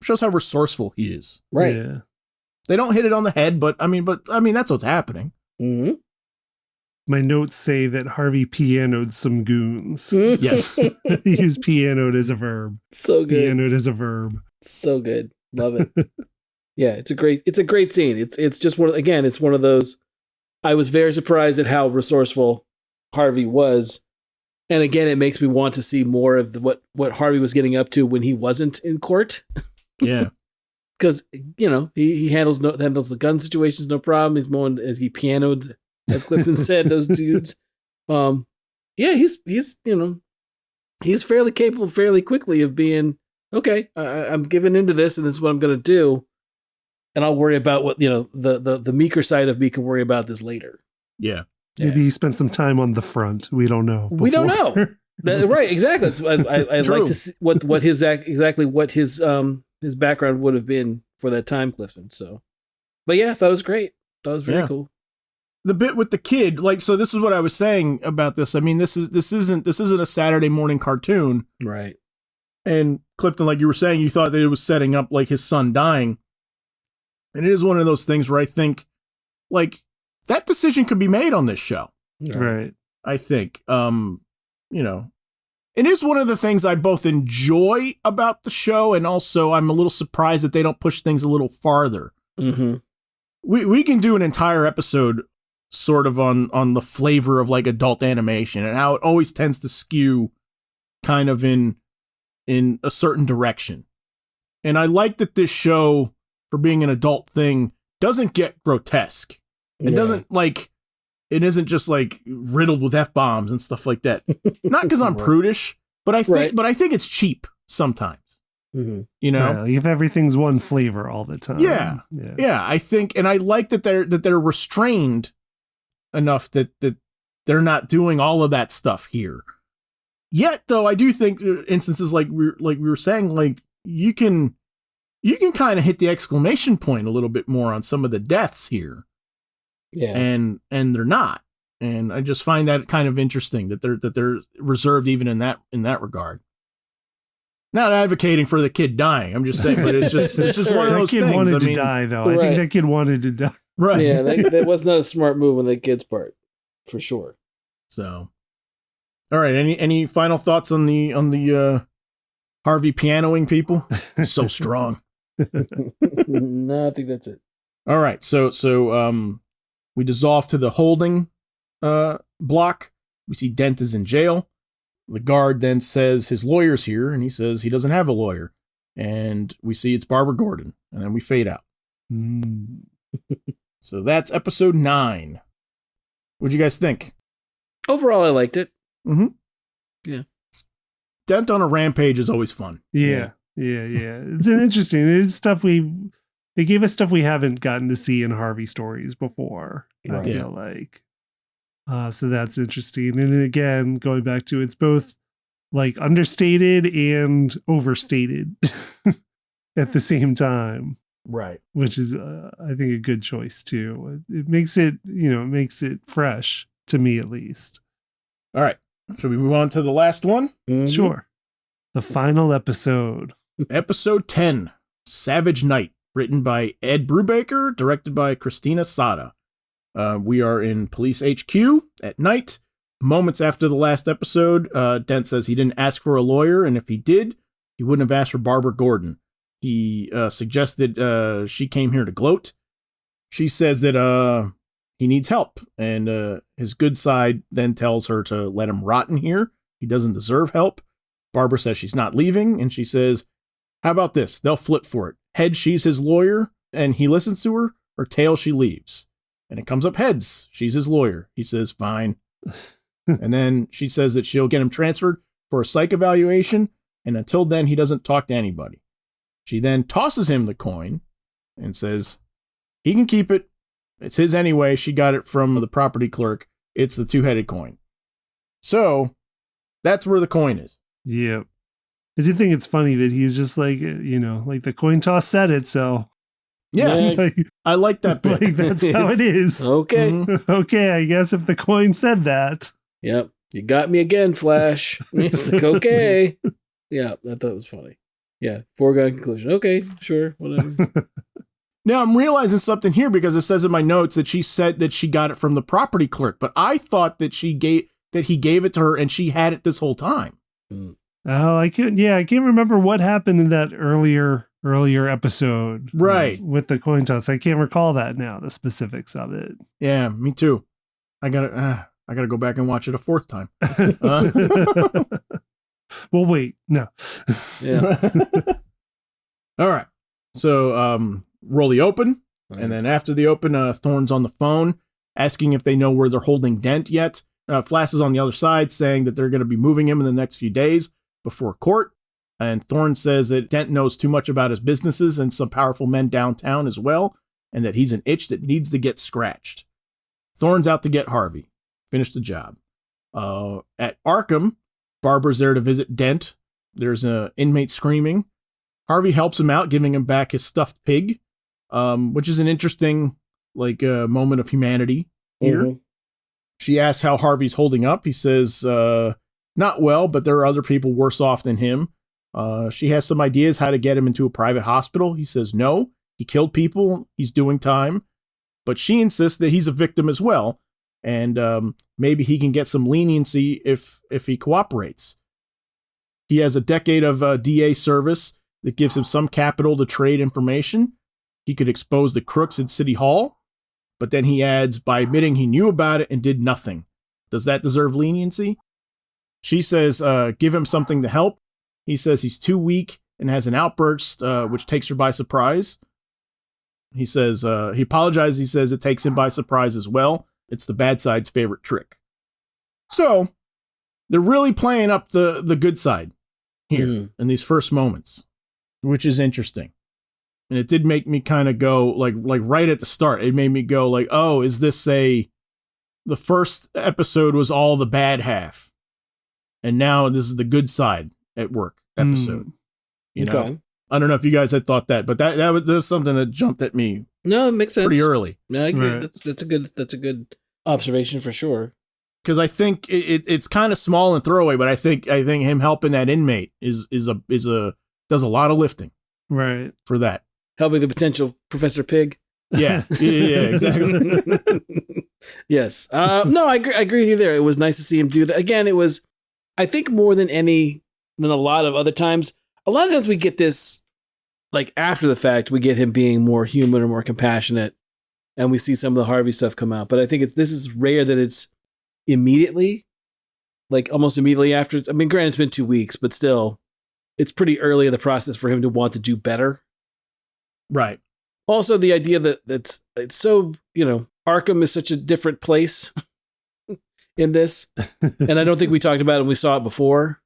shows how resourceful he is. Right. Yeah. They don't hit it on the head, but I mean that's what's happening. Mm-hmm. My notes say that Harvey pianoed some goons. Yes. He used pianoed as a verb. So good. Pianoed as a verb. So good. Love it. Yeah, it's a great scene. It's just it's one of those. I was very surprised at how resourceful Harvey was. And again, it makes me want to see more of what Harvey was getting up to when he wasn't in court. Yeah. Because, you know, he handles the gun situations no problem. He's mowing, as he pianoed, as Clifton said, those dudes. He's you know, he's fairly capable fairly quickly of being, okay, I'm giving into this and this is what I'm going to do. And I'll worry about what, you know, the meeker side of me can worry about this later. Yeah. Maybe he spent some time on the front. We don't know. We don't know. Right, exactly. I'd like to see what his background would have been for that time, Clifton. So, but yeah, I thought it was great. That was very cool. The bit with the kid, like, so this is what I was saying about this. I mean, this isn't a Saturday morning cartoon, right? And Clifton, like you were saying, you thought that it was setting up like his son dying, and it is one of those things where I think, like, that decision could be made on this show, Right. I think, you know, it is one of the things I both enjoy about the show, and also I'm a little surprised that they don't push things a little farther. Mm-hmm. We can do an entire episode sort of on the flavor of like adult animation and how it always tends to skew kind of in a certain direction. And I like that this show, for being an adult thing, doesn't get grotesque. It doesn't like, it isn't just like riddled with F-bombs and stuff like that. Not because I'm prudish, but I think it's cheap sometimes. Mm-hmm. You know, if everything's one flavor all the time. Yeah. I think, and I like that they're restrained enough that they're not doing all of that stuff here. Yet, though, I do think instances like we were saying, like you can kind of hit the exclamation point a little bit more on some of the deaths here. Yeah, and they're not, and I just find that kind of interesting that they're reserved even in that regard. Not advocating for the kid dying. I'm just saying, but it's just one of those things. That kid wanted to die, though. I think that kid wanted to die. Right. Yeah, that was not a smart move on that kid's part, for sure. So, all right. Any final thoughts on the Harvey pianoing people? So strong. No, I think that's it. All right. So we dissolve to the holding block. We see Dent is in jail. The guard then says his lawyer's here, and he says he doesn't have a lawyer. And we see it's Barbara Gordon, and then we fade out. So that's episode 9. What'd you guys think? Overall, I liked it. Mm-hmm. Yeah. Dent on a rampage is always fun. Yeah. It's an interesting. It's stuff they gave us stuff we haven't gotten to see in Harvey stories before. I feel like. So that's interesting. And again, going back to, it's both like understated and overstated at the same time. Right. Which is, I think, a good choice too. It makes it fresh to me at least. All right. Should we move on to the last one? Mm-hmm. Sure. The final episode. Episode 10, Savage Night, written by Ed Brubaker, directed by Christina Sada. We are in Police HQ at night. Moments after the last episode, Dent says he didn't ask for a lawyer, and if he did, he wouldn't have asked for Barbara Gordon. He suggested she came here to gloat. She says that he needs help, and his good side then tells her to let him rot in here. He doesn't deserve help. Barbara says she's not leaving, and she says, how about this? They'll flip for it. Head, she's his lawyer, and he listens to her, or tail, she leaves. And it comes up heads. She's his lawyer. He says, fine. And then she says that she'll get him transferred for a psych evaluation, and until then, he doesn't talk to anybody. She then tosses him the coin and says, he can keep it. It's his anyway. She got it from the property clerk. It's the 2-headed coin. So, that's where the coin is. Yeah. I do think it's funny that he's just like, like the coin toss said it, so... Yeah, I like that bit. Like, that's how it is. Okay. Mm-hmm. Okay, I guess if the coin said that. Yep. You got me again, Flash. It's like, okay. Yeah, I thought it was funny. Yeah, foregone conclusion. Okay, sure, whatever. Now, I'm realizing something here because it says in my notes that she said that she got it from the property clerk, but I thought that he gave it to her and she had it this whole time. Oh, I can't remember what happened in that earlier episode. Right. With the coin toss. I can't recall that now, the specifics of it. Yeah, me too. I gotta go back and watch it a 4th time. Well, wait, no. Yeah. All right. So, roll the open. And then after the open, Thorne's on the phone asking if they know where they're holding Dent yet. Flash is on the other side saying that they're going to be moving him in the next few days before court. And Thorne says that Dent knows too much about his businesses and some powerful men downtown as well, and that he's an itch that needs to get scratched. Thorne's out to get Harvey. Finish the job. At Arkham, Barbara's there to visit Dent. There's an inmate screaming. Harvey helps him out, giving him back his stuffed pig, which is an interesting moment of humanity here. Mm-hmm. She asks how Harvey's holding up. He says, not well, but there are other people worse off than him. She has some ideas how to get him into a private hospital. He says no, he killed people, he's doing time. But she insists that he's a victim as well, and maybe he can get some leniency if he cooperates. He has a decade of DA service that gives him some capital to trade information. He could expose the crooks at City Hall, but then he adds, by admitting he knew about it and did nothing. Does that deserve leniency? She says, give him something to help. He says he's too weak and has an outburst, which takes her by surprise. He says, he apologizes. He says it takes him by surprise as well. It's the bad side's favorite trick. So they're really playing up the good side here in these first moments, which is interesting. And it did make me kind of go like right at the start, it made me go like, oh, is this the first episode was all the bad half. And now this is the good side at work episode. You know, I don't know if you guys had thought that, but that was something that jumped at me. No, it makes sense. Pretty early. Yeah, I agree. Right. That's a good observation for sure. Because I think it's kind of small and throwaway, but I think him helping that inmate does a lot of lifting. Right. For that. Helping the potential Professor Pig. Yeah, exactly. Yes. No, I agree with you there. It was nice to see him do that. Again, it was, I think more than a lot of other times, a lot of times we get this, like after the fact, we get him being more human or more compassionate, and we see some of the Harvey stuff come out. But I think this is rare that it's immediately, like almost immediately after. I mean, granted, it's been 2 weeks, but still, it's pretty early in the process for him to want to do better. Right. Also, the idea that it's so, Arkham is such a different place in this. And I don't think we talked about it when we saw it before.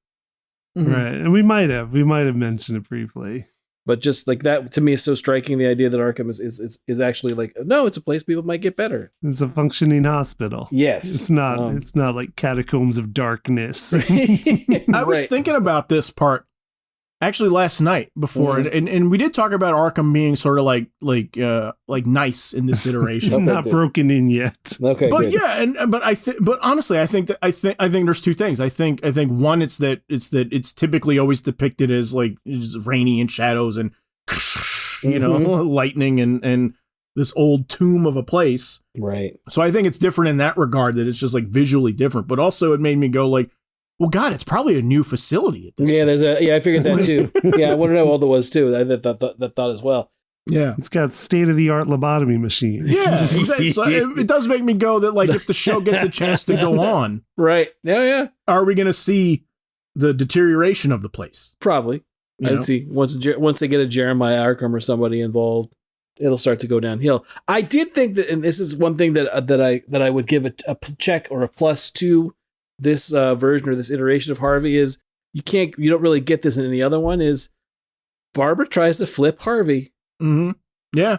Right. And we might have mentioned it briefly. But just like that, to me, is so striking, the idea that Arkham is actually like, no, it's a place people might get better. It's a functioning hospital. Yes. It's not like catacombs of darkness. I was thinking about this part actually last night before, and we did talk about Arkham being sort of like nice in this iteration. Okay, not good. Broken in yet. Okay, but good. Yeah, but honestly, I think there's two things. I think one, it's that it's typically always depicted as like rainy and shadows and lightning and this old tomb of a place. Right. So I think it's different in that regard, that it's just like visually different. But also it made me go like, well, God, it's probably a new facility at this point. I figured that too. Yeah, I want to know what there was too. That thought as well. Yeah. It's got state-of-the-art lobotomy machine. Yeah, exactly. So it does make me go that, like, if the show gets a chance to go on. Right. Yeah. Are we going to see the deterioration of the place? Probably. I'd see once they get a Jeremiah Arkham or somebody involved, it'll start to go downhill. I did think that, and this is one thing that I would give a check or a plus to this version or this iteration of Harvey is you don't really get this in any other one, is Barbara tries to flip Harvey. Mm-hmm. Yeah.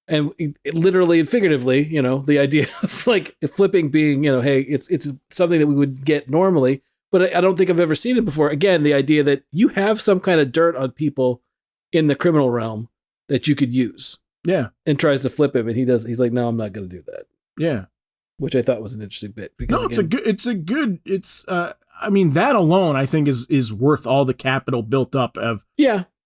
And it literally and figuratively, the idea of like flipping being, hey, it's something that we would get normally, but I don't think I've ever seen it before. Again, the idea that you have some kind of dirt on people in the criminal realm that you could use. Yeah. And tries to flip him, and he's like, no, I'm not going to do that. Yeah. Which I thought was an interesting bit. Because I mean, that alone, I think is worth all the capital built up of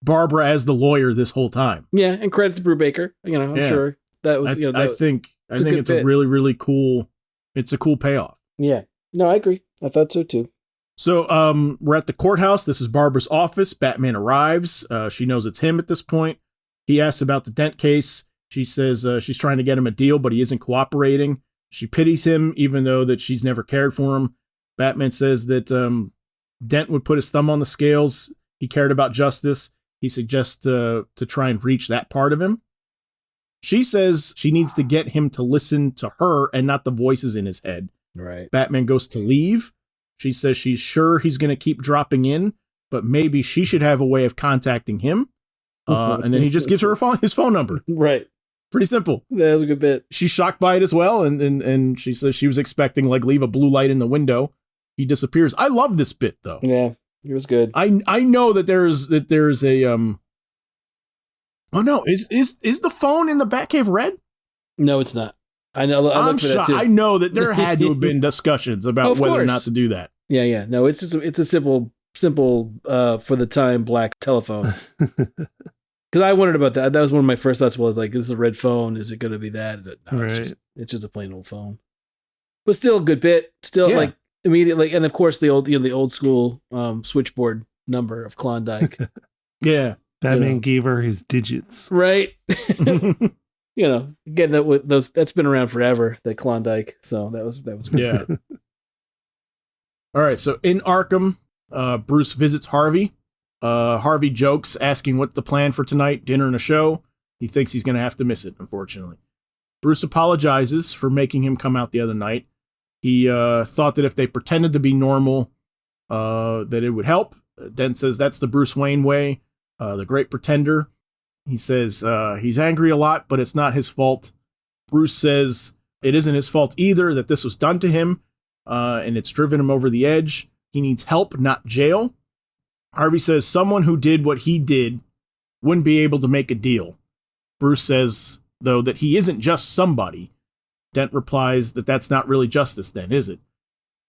Barbara as the lawyer this whole time. Yeah. And credit to Brubaker. I'm sure that was, I think it's a really, really cool, it's a cool payoff. Yeah. No, I agree. I thought so too. So, we're at the courthouse. This is Barbara's office. Batman arrives. She knows it's him at this point. He asks about the Dent case. She says, she's trying to get him a deal, but he isn't cooperating. She pities him, even though that she's never cared for him. Batman says that Dent would put his thumb on the scales. He cared about justice. He suggests to try and reach that part of him. She says she needs to get him to listen to her and not the voices in his head. Right. Batman goes to leave. She says she's sure he's going to keep dropping in, but maybe she should have a way of contacting him. And then he just gives her his phone number. Right. Pretty simple. That was a good bit. She's shocked by it as well, and she says she was expecting like leave a blue light in the window. He disappears. I love this bit though. Yeah, it was good. I know that there's a Oh no, is the phone in the Batcave red? No, it's not. I know. I'm shocked. I know that there had to have been discussions about whether or not to do that. Yeah. No, it's a simple for the time black telephone. Because I wondered about that. That was one of my first thoughts. Was like, this is a red phone. Is it going to be that? But no, right. It's just a plain old phone. But still a good bit. Still like immediately, and of course the old school switchboard number of Klondike. Yeah. Batman gave her his digits. Right. Again, that's been around forever, that Klondike. So that was good. Yeah. All right. So in Arkham, Bruce visits Harvey. Harvey jokes, asking what's the plan for tonight, dinner and a show. He thinks he's going to have to miss it, unfortunately. Bruce apologizes for making him come out the other night. He thought that if they pretended to be normal, that it would help. Dent says that's the Bruce Wayne way, the great pretender. He says he's angry a lot, but it's not his fault. Bruce says it isn't his fault either, that this was done to him, and it's driven him over the edge. He needs help, not jail. Harvey says someone who did what he did wouldn't be able to make a deal. Bruce says, though, that he isn't just somebody. Dent replies that that's not really justice then, is it?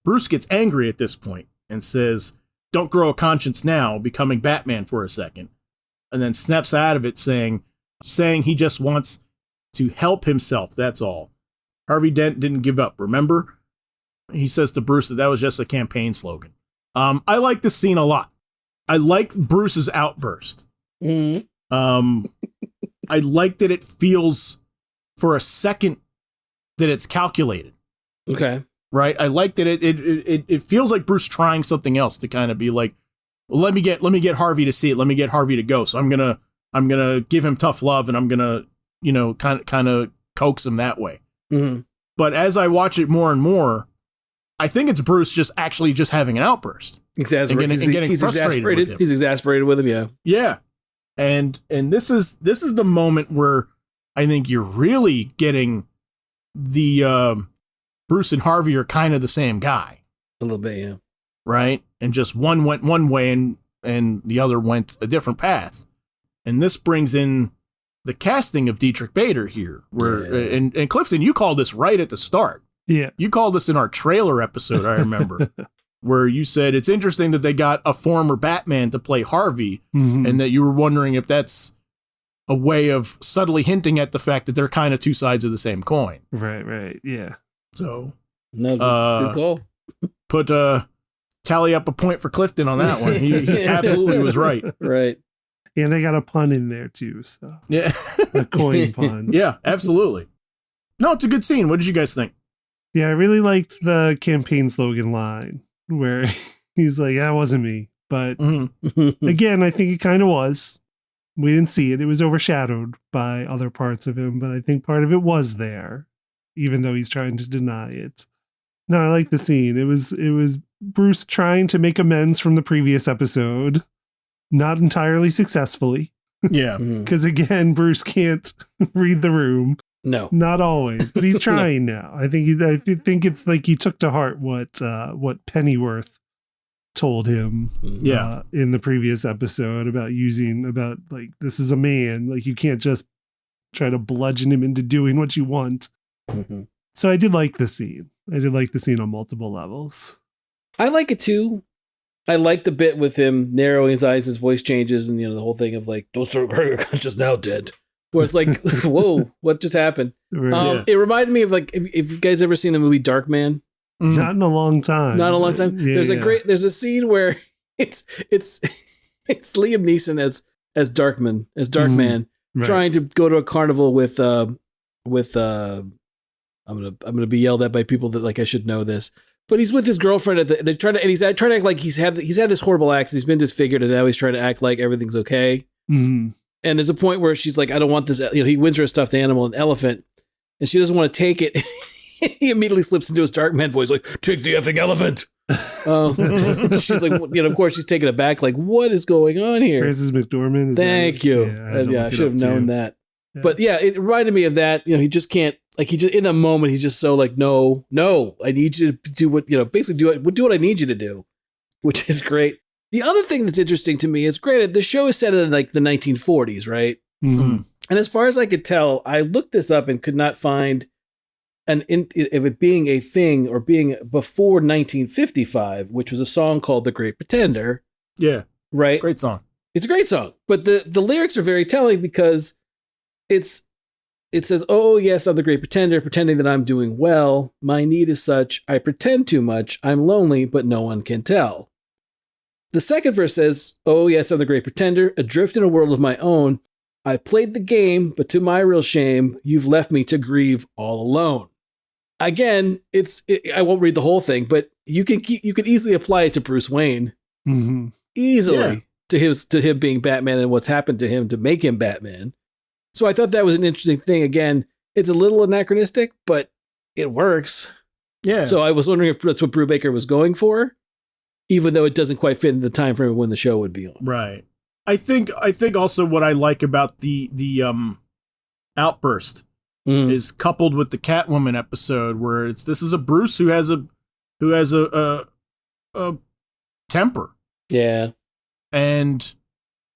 Bruce gets angry at this point and says, don't grow a conscience now, becoming Batman for a second. And then snaps out of it saying he just wants to help himself, that's all. Harvey Dent didn't give up, remember? He says to Bruce that was just a campaign slogan. I like this scene a lot. I like Bruce's outburst. Mm-hmm. I like that it feels for a second that it's calculated. Okay. Right? I like that it feels like Bruce trying something else to kind of be like, well, let me get Harvey to see it. Let me get Harvey to go. So I'm gonna give him tough love, and I'm gonna, kind of coax him that way. Mm-hmm. But as I watch it more and more, I think it's Bruce just having an outburst. He's frustrated with him. He's exasperated with him, yeah. Yeah. And this is the moment where I think you're really getting the Bruce and Harvey are kind of the same guy. A little bit, yeah. Right? And just one went one way and the other went a different path. And this brings in the casting of Dietrich Bader here, where and Clifton, you called this right at the start. Yeah. You called this in our trailer episode, I remember, where you said it's interesting that they got a former Batman to play Harvey, and that you were wondering if that's a way of subtly hinting at the fact that they're kind of two sides of the same coin. Right, yeah. So, no, good call. Put tally up a point for Clifton on that one. He absolutely was right. Right. And they got a pun in there too, so. Yeah. A coin pun. Yeah, absolutely. No, it's a good scene. What did you guys think? Yeah, I really liked the campaign slogan line where he's like, that wasn't me. But again, I think it kind of was. We didn't see it. It was overshadowed by other parts of him, but I think part of it was there, even though he's trying to deny it. No, I like the scene. It was Bruce trying to make amends from the previous episode, not entirely successfully. Yeah. Because again, Bruce can't read the room. No, not always, but he's trying now. I think it's like he took to heart what Pennyworth told him in the previous episode about like, this is a man, like you can't just try to bludgeon him into doing what you want. So I did like the scene. I did like the scene on multiple levels. I like it too. I like the bit with him narrowing his eyes, his voice changes, and the whole thing of like, don't start growing your conscience now, dead. Where it's like, whoa, what just happened? Right. It reminded me of like, if you guys ever seen the movie Dark Man? Not in a long time. Not in a long time. Yeah, there's a scene where it's Liam Neeson as Darkman, right, trying to go to a carnival with I'm gonna be yelled at by people that like I should know this. But he's with his girlfriend they're trying to, and he's trying to act like he's had this horrible accident. He's been disfigured, and now he's trying to act like everything's okay. And there's a point where she's like, I don't want this. He wins her a stuffed animal, an elephant, and she doesn't want to take it. He immediately slips into his Darkman voice, like, take the effing elephant. She's like, of course she's taken aback, like, what is going on here? Frances McDormand. Thank you. I should have known that. Yeah. But yeah, it reminded me of that. He just can't, like, he just, in the moment, he's just so like, no, I need you to do what, basically do what I need you to do, which is great. The other thing that's interesting to me is, granted, the show is set in like the 1940s, right? And as far as I could tell, I looked this up and could not find if it being a thing or being before 1955, which was a song called "The Great Pretender." Yeah, right. Great song. It's a great song, but the lyrics are very telling because it says, "Oh yes, I'm the great pretender, pretending that I'm doing well. My need is such, I pretend too much. I'm lonely, but no one can tell." The second verse says, "Oh yes, I'm the great pretender, adrift in a world of my own. I played the game, but to my real shame, you've left me to grieve all alone." Again, I won't read the whole thing, but you can easily apply it to Bruce Wayne easily to him being Batman and what's happened to him to make him Batman. So I thought that was an interesting thing. Again, it's a little anachronistic, but it works. Yeah. So I was wondering if that's what Brubaker was going for, even though it doesn't quite fit in the time frame of when the show would be on. Right. I think also what I like about the outburst is coupled with the Catwoman episode where this is a Bruce who has a temper. Yeah. And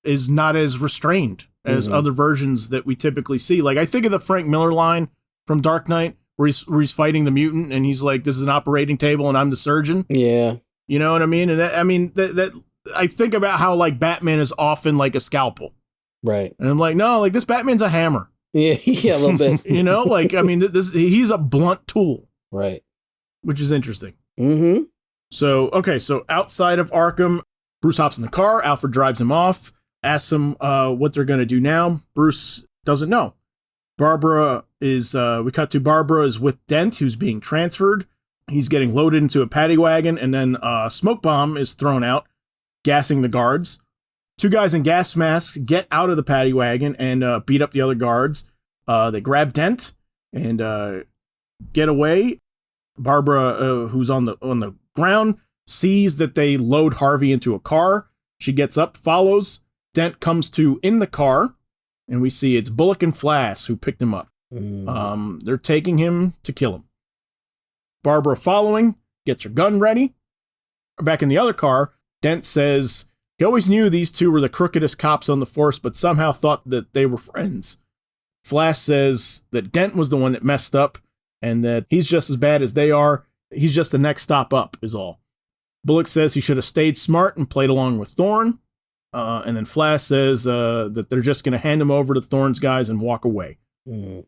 is not as restrained as other versions that we typically see. Like I think of the Frank Miller line from Dark Knight where he's fighting the mutant and he's like, "This is an operating table and I'm the surgeon." Yeah. You know what I mean? And that I think about how like Batman is often like a scalpel. Right. And I'm like, no, like this Batman's a hammer. Yeah, a little bit. You know, like, I mean, he's a blunt tool. Right. Which is interesting. Mm-hmm. So outside of Arkham, Bruce hops in the car. Alfred drives him off, asks him what they're going to do now. Bruce doesn't know. Barbara we cut to Barbara is with Dent, who's being transferred. He's getting loaded into a paddy wagon, and then a smoke bomb is thrown out, gassing the guards. Two guys in gas masks get out of the paddy wagon and beat up the other guards. They grab Dent and get away. Barbara, who's on the ground, sees that they load Harvey into a car. She gets up, follows. Dent comes to in the car, and we see it's Bullock and Flass who picked him up. They're taking him to kill him. Barbara following, gets her gun ready. Back in the other car, Dent says he always knew these two were the crookedest cops on the force, but somehow thought that they were friends. Flash says that Dent was the one that messed up and that he's just as bad as they are. He's just the next stop up is all. Bullock says he should have stayed smart and played along with Thorne. And then Flash says that they're just going to hand him over to Thorne's guys and walk away.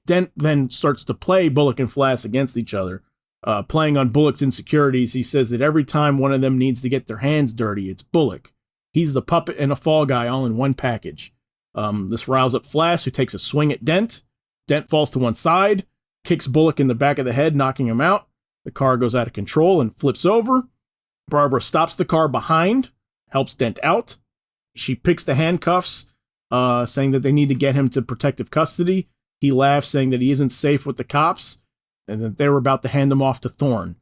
Dent then starts to play Bullock and Flash against each other. Playing on Bullock's insecurities, he says that every time one of them needs to get their hands dirty, it's Bullock. He's the puppet and a fall guy all in one package. This riles up Flash, who takes a swing at Dent. Dent falls to one side, kicks Bullock in the back of the head, knocking him out. The car goes out of control and flips over. Barbara stops the car behind, helps Dent out. She picks the handcuffs, saying that they need to get him to protective custody. He laughs, saying that he isn't safe with the cops and that they were about to hand him off to Thorne.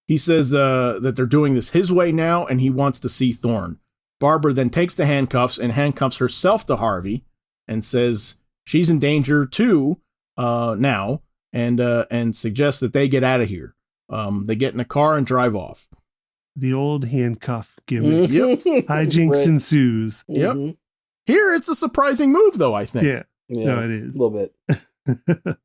He says that they're doing this his way now, and he wants to see Thorne. Barbara then takes the handcuffs and handcuffs herself to Harvey and says she's in danger too now and suggests that they get out of here. They get in a car and drive off. The old handcuff gimmick. Yep. Hijinks ensues. Yep. Here, it's a surprising move, though, I think. Yeah. No, it is. A little bit.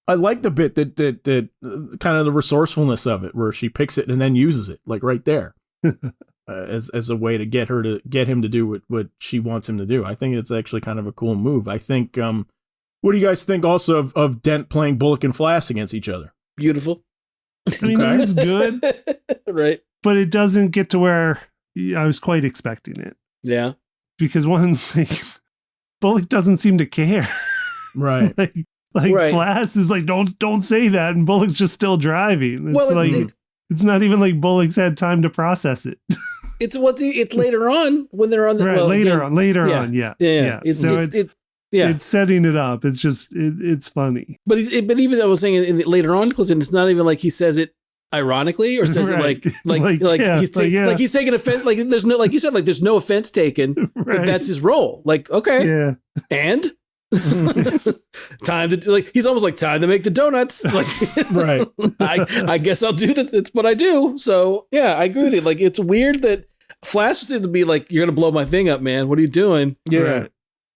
I like the bit that kind of the resourcefulness of it, where she picks it and then uses it, like right there, as a way to get him to do what she wants him to do. I think it's actually kind of a cool move. I think. What do you guys think also of Dent playing Bullock and Flash against each other? Beautiful. I mean, it is good, right? But it doesn't get to where I was quite expecting it. Yeah. Because one thing, Bullock doesn't seem to care. Right. Like Flash is like, don't say that, and Bullock's just still driving. It's not even like Bullock's had time to process it. It's later on when they're on the later on. Yeah. It's setting it up. It's just it's funny. But even I was saying later on, because it's not even like he says it ironically or says it like he's taking offense. Like there's no, like you said, like there's no offense taken, but that's his role. Like, okay, and time to like, he's almost like time to make the donuts. Like, right. I guess I'll do this. It's what I do. So yeah, I agree with you. Like, it's weird that Flash seemed to be like, you're going to blow my thing up, man. What are you doing? Yeah. Right.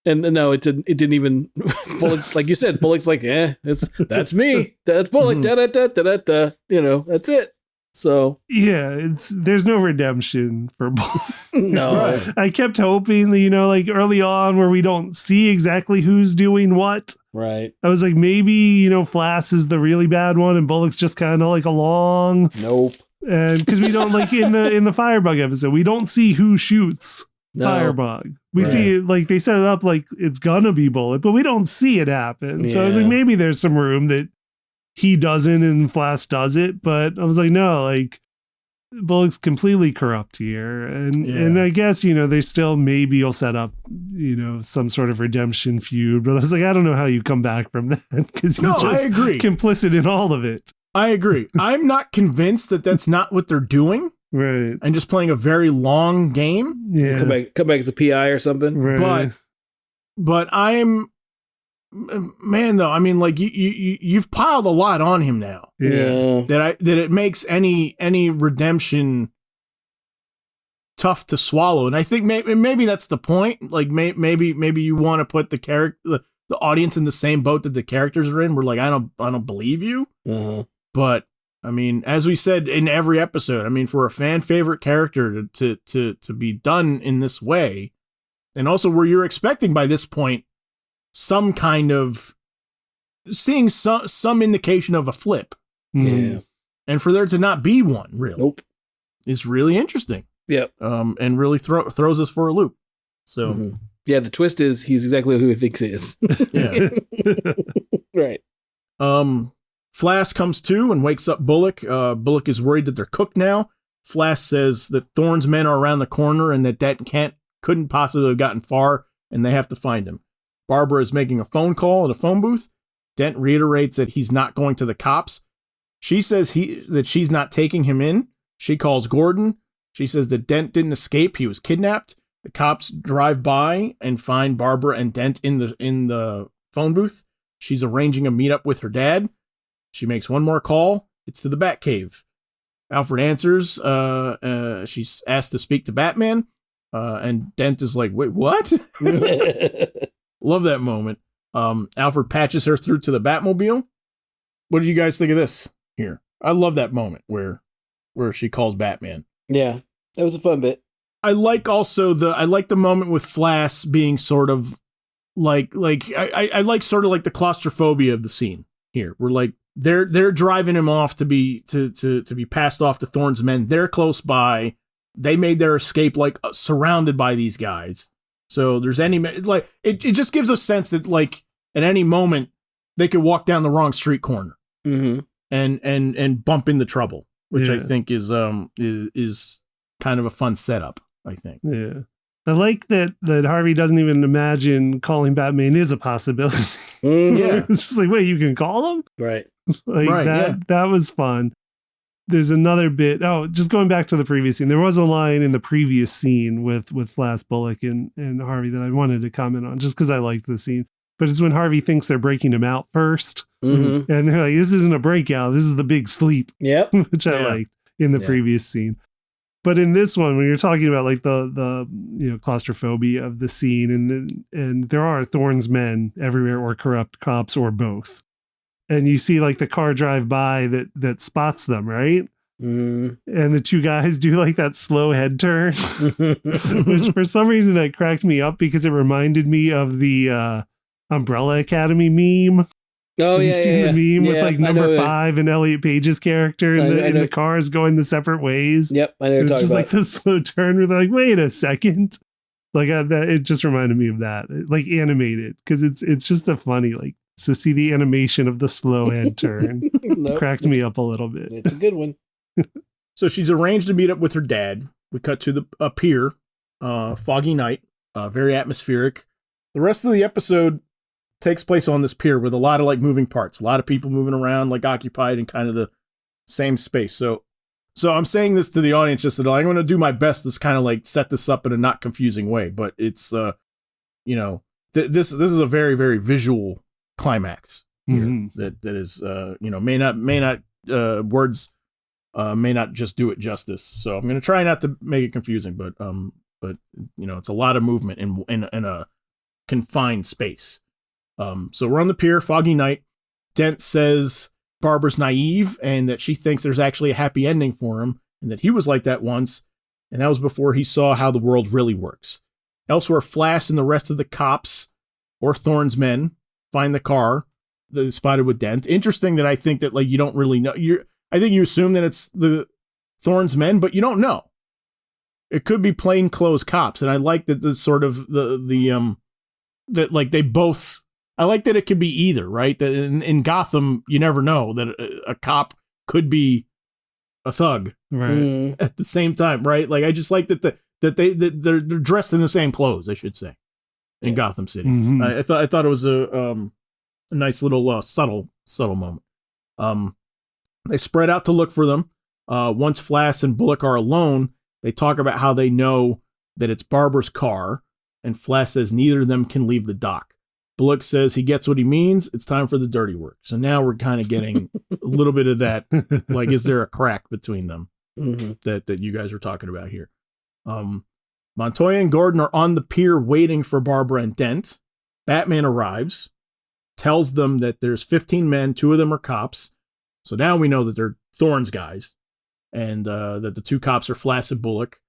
And no, it didn't even, Bullock, like you said, Bullock's like, that's me. That's Bullock. That's it. So yeah, there's no redemption for Bullock. No. Right. I kept hoping that, like early on where we don't see exactly who's doing what. Right. I was like, maybe, Flash is the really bad one and Bullock's just kind of like along. Nope. And because we don't like in the Firebug episode, we don't see who shoots Firebug. We see like they set it up like it's gonna be Bullet, but we don't see it happen. So I was like, maybe there's some room that he doesn't and Flash does it, but I was like, no, like Bullock's completely corrupt here, and I guess they still maybe you'll set up some sort of redemption feud, but I was like, I don't know how you come back from that because he's I agree. complicit in all of it. I agree. I'm not convinced that that's not what they're doing. Right. And just playing a very long game. Yeah. Come back as a PI or something. Right. But I'm, man, though, I mean, like you've piled a lot on him now. Yeah. That it makes any redemption tough to swallow. And I think maybe that's the point. Like maybe you want to put the audience in the same boat that the characters are in. We're like, I don't believe you. Uh-huh. But I mean, as we said in every episode, I mean, for a fan favorite character to be done in this way, and also where you're expecting by this point some kind of seeing some indication of a flip, Yeah, and for there to not be one, really, is really interesting. Yep. And really throws us for a loop. So, yeah, the twist is he's exactly who he thinks he is. Yeah. Right. Flash comes to and wakes up Bullock. Bullock is worried that they're cooked now. Flash says that Thorne's men are around the corner and that Dent couldn't possibly have gotten far and they have to find him. Barbara is making a phone call at a phone booth. Dent reiterates that he's not going to the cops. She says that she's not taking him in. She calls Gordon. She says that Dent didn't escape. He was kidnapped. The cops drive by and find Barbara and Dent in the phone booth. She's arranging a meetup with her dad. She makes one more call. It's to the Batcave. Alfred answers. She's asked to speak to Batman. And Dent is like, wait, what? Love that moment. Alfred patches her through to the Batmobile. What did you guys think of this here? I love that moment where she calls Batman. Yeah, that was a fun bit. I like the moment with Flash being sort of like I like sort of like the claustrophobia of the scene here. We're like they're driving him off to be passed off to Thorne's men. They're close by. They made their escape like surrounded by these guys. So there's it just gives a sense that like at any moment they could walk down the wrong street corner and bump into trouble, which I think is kind of a fun setup, I think. Yeah. I like that Harvey doesn't even imagine calling Batman is a possibility. Yeah. It's just like, wait, you can call him? Right. That was fun. There's another bit. Oh, just going back to the previous scene. There was a line in the previous scene with Flash, Bullock, and Harvey that I wanted to comment on just because I liked the scene. But it's when Harvey thinks they're breaking him out first. Mm-hmm. And they're like, this isn't a breakout. This is the big sleep. Yep. Which I liked in the previous scene. But in this one, when you're talking about like the claustrophobia of the scene and there are Thorne's men everywhere or corrupt cops or both. And you see like the car drive by that spots them, right? And the two guys do like that slow head turn, which for some reason that cracked me up because it reminded me of the Umbrella Academy meme. Oh, Have you seen the meme with like number 5 and Elliot Page's character in the cars going the separate ways? Yep, I know what you're talking about. It's just like the slow turn where they're like, wait a second. Like it just reminded me of that, like animated, because it's just a funny like to see the animation of the slow head turn. Cracked me up a little bit. It's a good one. So she's arranged to meet up with her dad. We cut to a pier, foggy night, very atmospheric. The rest of the episode takes place on this pier with a lot of like moving parts, a lot of people moving around, like occupied in kind of the same space. So I'm saying this to the audience just that I'm going to do my best to kind of like set this up in a not confusing way, but it's, this is a very, very visual climax here that is, words may not just do it justice. So I'm going to try not to make it confusing, but it's a lot of movement in a confined space. So we're on the pier, foggy night. Dent says Barbara's naive and that she thinks there's actually a happy ending for him and that he was like that once. And that was before he saw how the world really works. Elsewhere, Flash and the rest of the cops or Thorne's men find the car that is spotted with Dent. Interesting that I think that like you don't really know. I think you assume that it's the Thorne's men, but you don't know. It could be plainclothes cops, and I like that the sort of that like they both. I like that it could be either, right? That in Gotham, you never know that a cop could be a thug, Right. at the same time, right? Like I just like that they're dressed in the same clothes, I should say, in Gotham City. Mhm. I thought it was a nice little subtle moment. They spread out to look for them. Once Flass and Bullock are alone, they talk about how they know that it's Barbara's car, and Flass says neither of them can leave the dock. Bullock says he gets what he means. It's time for the dirty work. So now we're kind of getting a little bit of that. Like, is there a crack between them that you guys are talking about here? Montoya and Gordon are on the pier waiting for Barbara and Dent. Batman arrives, tells them that there's 15 men, 2 of them are cops. So now we know that they're Thorne's guys, and that the 2 cops are Flass and Bullock.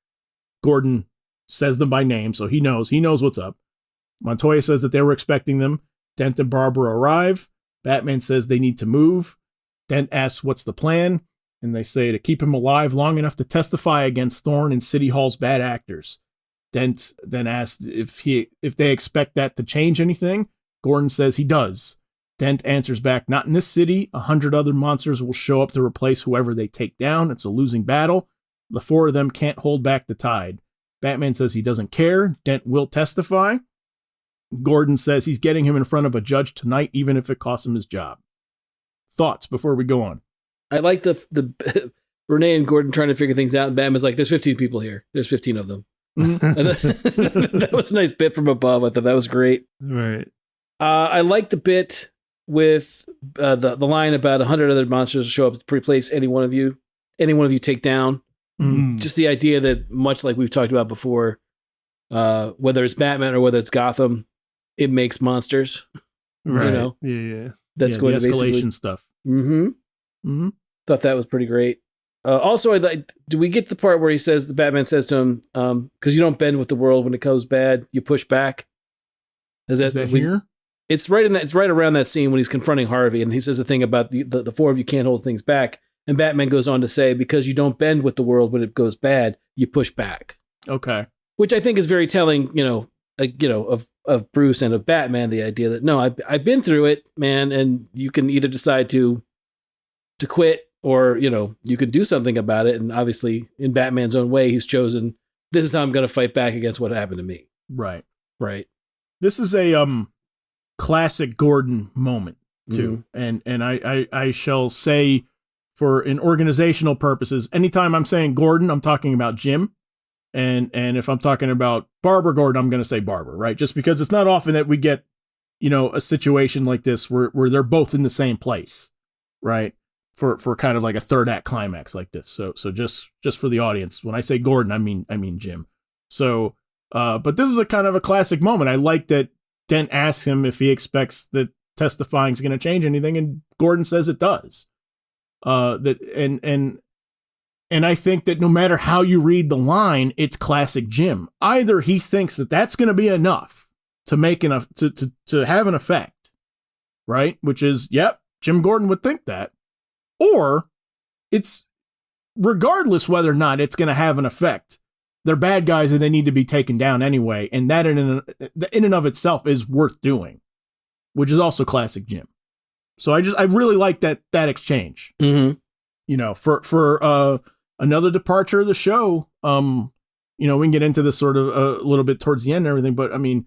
Gordon says them by name, so he knows what's up. Montoya says that they were expecting them. Dent and Barbara arrive. Batman says they need to move. Dent asks what's the plan, and they say to keep him alive long enough to testify against Thorne and City Hall's bad actors. Dent then asks if they expect that to change anything. Gordon says he does. Dent answers back, not in this city. 100 other monsters will show up to replace whoever they take down. It's a losing battle. The 4 of them can't hold back the tide. Batman says he doesn't care. Dent will testify. Gordon says he's getting him in front of a judge tonight, even if it costs him his job. Thoughts before we go on? I like the Renee and Gordon trying to figure things out, and Batman's like, "There's 15 people here. There's 15 of them." That was a nice bit from above. I thought that was great. Right. I like the bit with the line about 100 other monsters show up to replace any one of you take down. Just the idea that, much like we've talked about before, whether it's Batman or whether it's Gotham, it makes monsters. Right. You know? Yeah. That's going the to escalation basically stuff. Thought that was pretty great. Also, do we get the part where the Batman says to him, because you don't bend with the world when it goes bad, you push back? Is that here? It's right around that scene when he's confronting Harvey, and he says the thing about the 4 of you can't hold things back. And Batman goes on to say, because you don't bend with the world when it goes bad, you push back. Okay. Which I think is very telling, of Bruce and of Batman, the idea that, no, I've been through it, man, and you can either decide to quit or, you can do something about it. And obviously, in Batman's own way, he's chosen, this is how I'm going to fight back against what happened to me. Right. This is a classic Gordon moment, too. And I shall say, for in organizational purposes, anytime I'm saying Gordon, I'm talking about Jim. And if I'm talking about Barbara Gordon, I'm going to say Barbara, right? Just because it's not often that we get, a situation like this where they're both in the same place, right? For kind of like a third act climax like this. So just for the audience, when I say Gordon, I mean Jim. So, but this is a kind of a classic moment. I like that Dent asks him if he expects that testifying is going to change anything, and Gordon says it does. And I think that no matter how you read the line, it's classic Jim. Either he thinks that that's going to be enough to make enough to have an effect, right? Which is, yep, Jim Gordon would think that. Or it's regardless whether or not it's going to have an effect. They're bad guys and they need to be taken down anyway. And that in and of itself is worth doing, which is also classic Jim. So I really like that exchange. For another departure of the show, we can get into this sort of a little bit towards the end and everything, but I mean,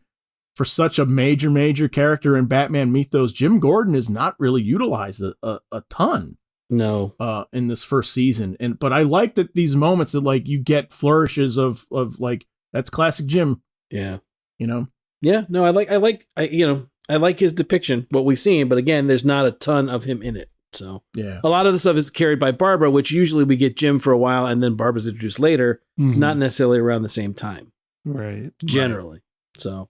for such a major character in Batman mythos, Jim Gordon is not really utilized a ton. No. In this first season. But I like that these moments that like you get flourishes of like, that's classic Jim. Yeah. Yeah, no, I like his depiction, what we've seen, but again, there's not a ton of him in it. So yeah, a lot of the stuff is carried by Barbara, which usually we get Jim for a while and then Barbara's introduced later, not necessarily around the same time. Right. Generally. Right. So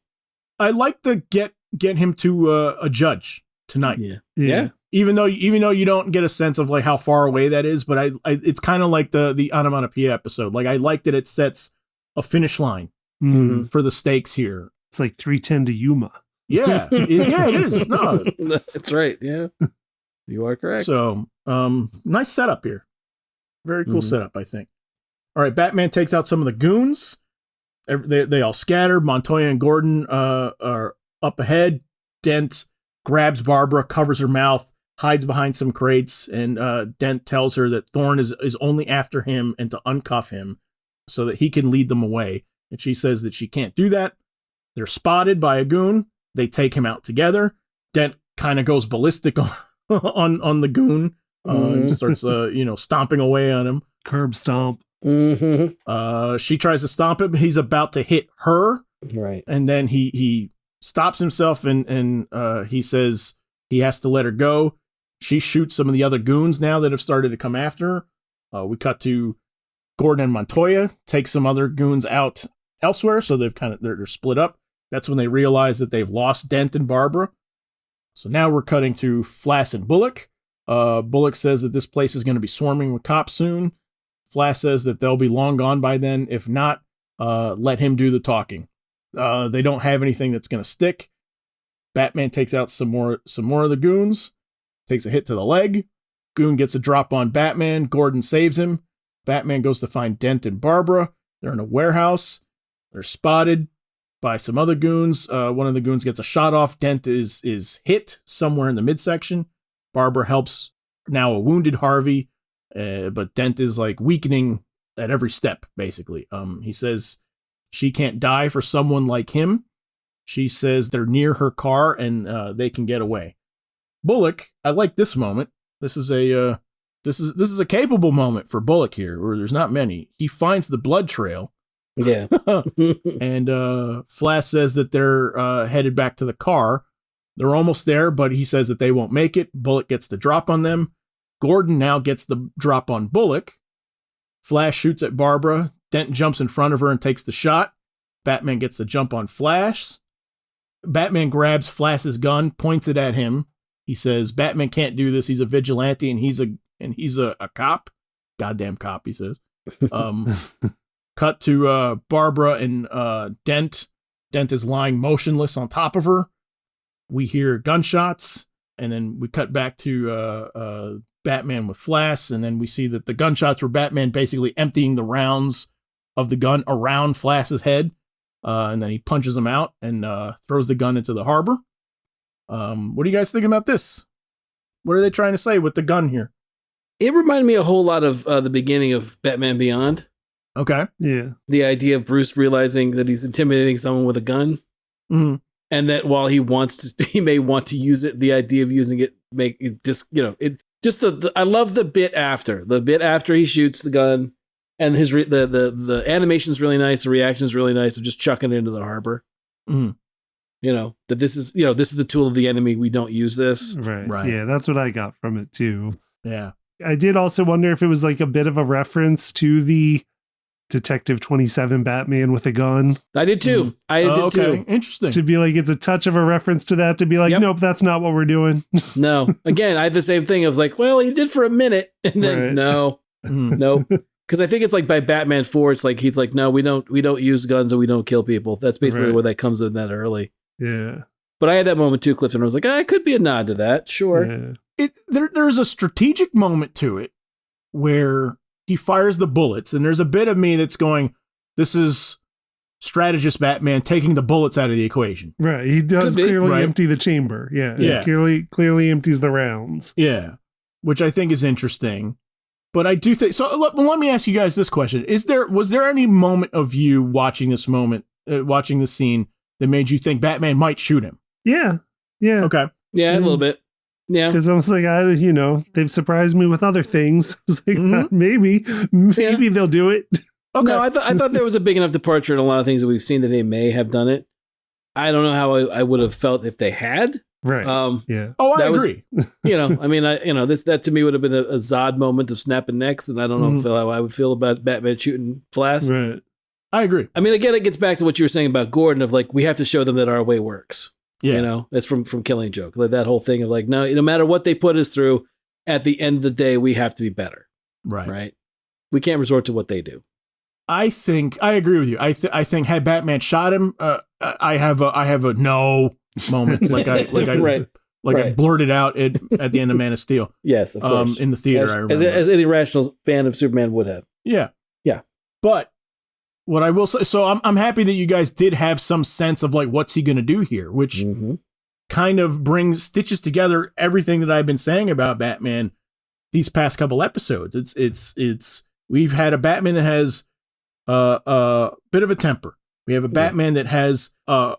I like to get him to a judge tonight. Yeah. Even though you don't get a sense of like how far away that is, but I it's kind of like the onomatopoeia episode. Like I like that it sets a finish line for the stakes here. It's like 3:10 to Yuma. Yeah, it is. No, that's right. Yeah, you are correct. So, nice setup here. Very cool setup, I think. All right, Batman takes out some of the goons. All right, Batman takes out some of the goons. They all scatter. Montoya and Gordon are up ahead. Dent grabs Barbara, covers her mouth, hides behind some crates, and Dent tells her that Thorne is only after him and to uncuff him so that he can lead them away. And she says that she can't do that. They're spotted by a goon. They take him out together. Dent kind of goes ballistic on the goon. Starts stomping away on him. Curb stomp. She tries to stomp him. He's about to hit her. Right. And then he stops himself and he says he has to let her go. She shoots some of the other goons now that have started to come after her. We cut to Gordon and Montoya take some other goons out elsewhere, so they're split up. That's when they realize that they've lost Dent and Barbara. So now we're cutting to Flass and Bullock. Bullock says that this place is going to be swarming with cops soon. Flass says that they'll be long gone by then. If not, let him do the talking. They don't have anything that's going to stick. Batman takes out some more of the goons, takes a hit to the leg. Goon gets a drop on Batman. Gordon saves him. Batman goes to find Dent and Barbara. They're in a warehouse. They're spotted by some other goons. One of the goons gets a shot off. Dent is hit somewhere in the midsection. Barbara helps now a wounded Harvey, but Dent is like weakening at every step, basically. He says she can't die for someone like him. She says they're near her car and they can get away. Bullock, I like this moment. This is a capable moment for Bullock here, where there's not many. He finds the blood trail. Yeah. And Flass says that they're headed back to the car. They're almost there, but he says that they won't make it. Bullock gets the drop on them. Gordon now gets the drop on Bullock. Flash shoots at Barbara. Dent jumps in front of her and takes the shot. Batman gets the jump on Flash. Batman grabs Flash's gun, points it at him. He says, Batman can't do this. He's a vigilante and he's a cop. Goddamn cop, he says. Cut to Barbara and Dent. Dent is lying motionless on top of her. We hear gunshots, and then we cut back to Batman with Flash, and then we see that the gunshots were Batman basically emptying the rounds of the gun around Flash's head, and then he punches him out and throws the gun into the harbor. What do you guys think about this? What are they trying to say with the gun here? It reminded me a whole lot of the beginning of Batman Beyond. Okay. Yeah. The idea of Bruce realizing that he's intimidating someone with a gun. Mm-hmm. And that while he may want to use it, the idea of using it I love the bit after he shoots the gun, and the animation's really nice, the reaction's really nice of just chucking it into the harbor. Mm-hmm. That this is the tool of the enemy. We don't use this. Right. Yeah, that's what I got from it too. Yeah. I did also wonder if it was like a bit of a reference to the Detective 27 Batman with a gun. I did too. Too. Interesting. To be like, it's a touch of a reference to that, to be like, Nope, that's not what we're doing. No. Again, I had the same thing. I was like, well, he did for a minute. And then no. Nope. Because I think it's like by Batman 4, it's like, he's like, no, we don't use guns and we don't kill people. That's basically where that comes in that early. Yeah. But I had that moment too, Clifton. I was like, it could be a nod to that. Sure. Yeah. There's a strategic moment to it where he fires the bullets, and there's a bit of me that's going, this is strategist Batman taking the bullets out of the equation. Right. He does clearly empty the chamber. Yeah. Clearly empties the rounds. Yeah. Which I think is interesting. But I do think, so let me ask you guys this question. Was there any moment of you watching this scene that made you think Batman might shoot him? Yeah. Yeah. Okay. Yeah, a little bit. Yeah. Because I was like, they've surprised me with other things. I was like, maybe they'll do it. Okay. No, I thought there was a big enough departure in a lot of things that we've seen that they may have done it. I don't know how I would have felt if they had. Right. Yeah. Oh, I agree. That to me would have been a Zod moment of snapping necks, and I don't know how I would feel about Batman shooting Flash. Right. I agree. I mean, again, it gets back to what you were saying about Gordon of like, we have to show them that our way works. Yeah. That's from Killing Joke. Like that whole thing of like, no matter what they put us through, at the end of the day, we have to be better. Right. Right. We can't resort to what they do. I think I agree with you. I think had Batman shot him, I have a no moment. Like I right. Like I Right. blurted out at the end of Man of Steel. Yes, of course. In the theater, I remember. As any rational fan of Superman would have. Yeah. Yeah. But what I will say, so I'm happy that you guys did have some sense of like, what's he going to do here, which kind of stitches together everything that I've been saying about Batman these past couple episodes. It's we've had a Batman that has a bit of a temper. We have a Batman that has a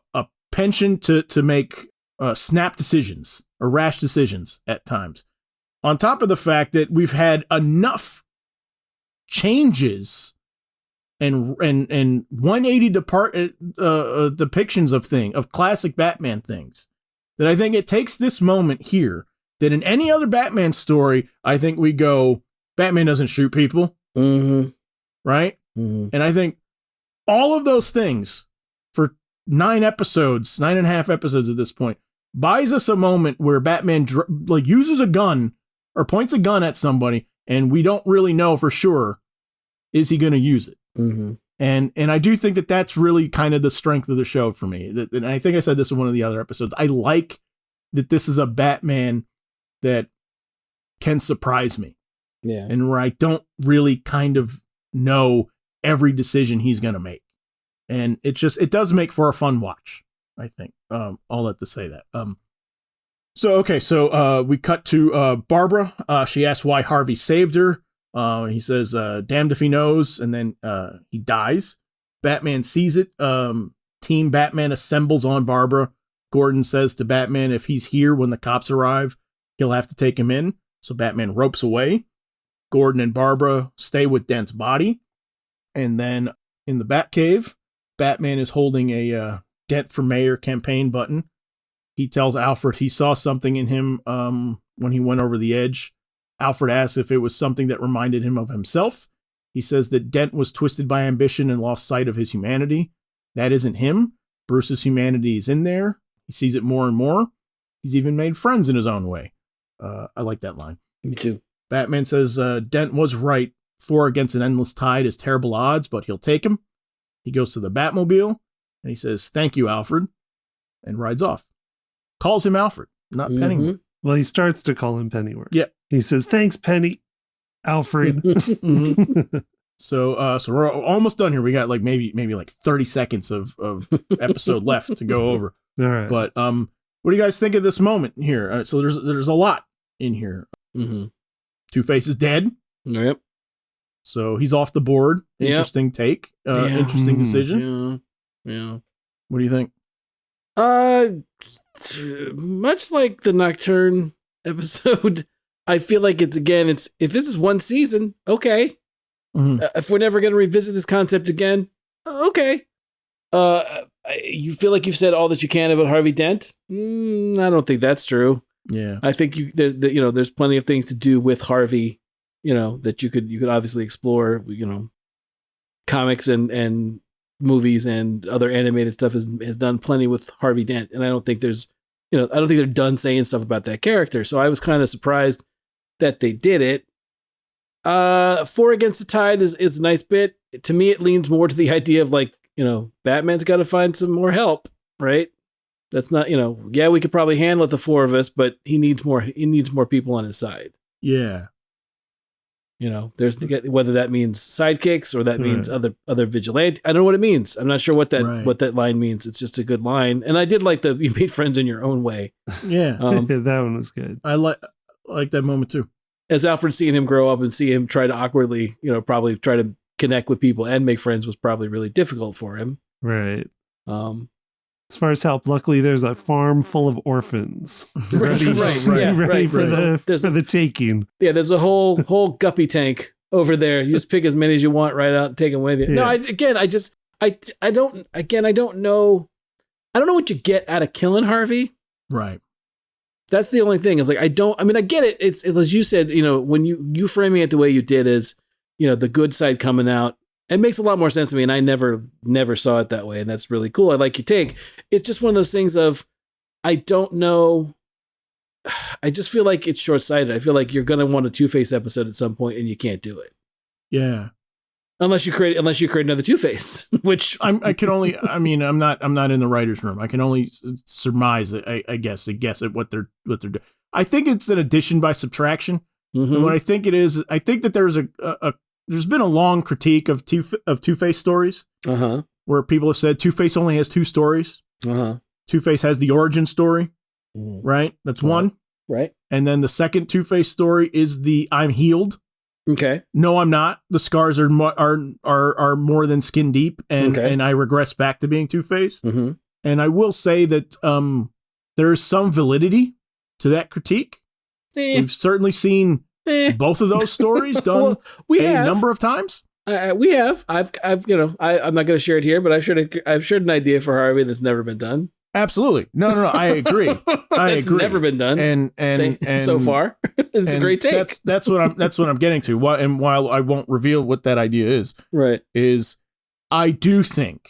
penchant to make snap decisions or rash decisions at times. On top of the fact that we've had enough changes and 180 depictions of classic Batman things that I think it takes this moment here that in any other Batman story, I think we go, Batman doesn't shoot people. Right? And I think all of those things for 9.5 episodes at this point, buys us a moment where Batman uses a gun or points a gun at somebody and we don't really know for sure, is he going to use it? And I do think that that's really kind of the strength of the show for me. And I think I said this in one of the other episodes. I like that this is a Batman that can surprise me. Yeah. And where I don't really kind of know every decision he's going to make. And it does make for a fun watch, I think. All that to say that. So we cut to Barbara. She asks why Harvey saved her. He says, damned if he knows. And then he dies. Batman sees it. Team Batman assembles on Barbara. Gordon says to Batman, if he's here when the cops arrive, he'll have to take him in. So Batman ropes away. Gordon and Barbara stay with Dent's body. And then in the Batcave, Batman is holding a Dent for Mayor campaign button. He tells Alfred he saw something in him when he went over the edge. Alfred asks if it was something that reminded him of himself. He says that Dent was twisted by ambition and lost sight of his humanity. That isn't him. Bruce's humanity is in there. He sees it more and more. He's even made friends in his own way. I like that line. Me too. Batman says Dent was right. 4 against an endless tide is terrible odds, but he'll take him. He goes to the Batmobile, and he says, thank you, Alfred, and rides off. Calls him Alfred, not Pennyworth. Well, he starts to call him Pennyworth. Yeah. He says, thanks, Penny, Alfred. So we're almost done here. We got maybe 30 seconds of episode left to go over. All right. But what do you guys think of this moment here? So there's a lot in here. Two-Face is dead. Yep. So he's off the board. Interesting take. Interesting decision. Yeah. What do you think? Much like the Nocturne episode, I feel like it's if this is one season, okay. If we're never going to revisit this concept again, okay. You feel like you've said all that you can about Harvey Dent? I don't think that's true. Yeah. I think there's plenty of things to do with Harvey, that you could obviously explore, comics and movies and other animated stuff has done plenty with Harvey Dent. And I don't think I don't think they're done saying stuff about that character. So I was kind of surprised that they did it. 4 against the tide is a nice bit. To me, it leans more to the idea of Batman's got to find some more help, right? That's not, we could probably handle it, the 4 of us, but he needs more people on his side. Yeah. There's whether that means sidekicks or that means other vigilante. I don't know what it means. I'm not sure what that line means. It's just a good line. And I did like you made friends in your own way. Yeah. That one was good. I like that moment too. As Alfred, seeing him grow up and see him try to awkwardly, probably try to connect with people and make friends was probably really difficult for him. Right. As far as help, luckily there's a farm full of orphans ready for the taking. Yeah, there's a whole guppy tank over there. You just pick as many as you want right out and take them with you. Yeah. No, I don't know. I don't know what you get out of killing Harvey. Right. That's the only thing. I get it. It's as you said, when you framing it the way you did is, the good side coming out. It makes a lot more sense to me, and I never saw it that way, and that's really cool. I like your take. It's just one of those things of, I don't know. I just feel like it's short-sighted. I feel like you're going to want a Two-Face episode at some point, and you can't do it. Yeah. Unless you create another Two-Face, which I'm not in the writer's room. I can only surmise, I guess at what they're doing. I think it's an addition by subtraction. Mm-hmm. And what I think it is, I think that there's there's been a long critique of Two-Face stories, where people have said Two-Face only has 2 stories. Two-Face has the origin story, right? That's one, right? And then the second Two-Face story is the I'm healed. Okay. No, I'm not. The scars are more than skin deep, and I regress back to being Two-Face. Mm-hmm. And I will say that there is some validity to that critique. We've certainly seen both of those stories done number of times. We have. I'm not going to share it here, but I've shared an idea for Harvey that's never been done. Absolutely. No. I agree. It's never been done. And so far, it's a great take. That's what I'm getting to. And while I won't reveal what that idea is, right, is I do think,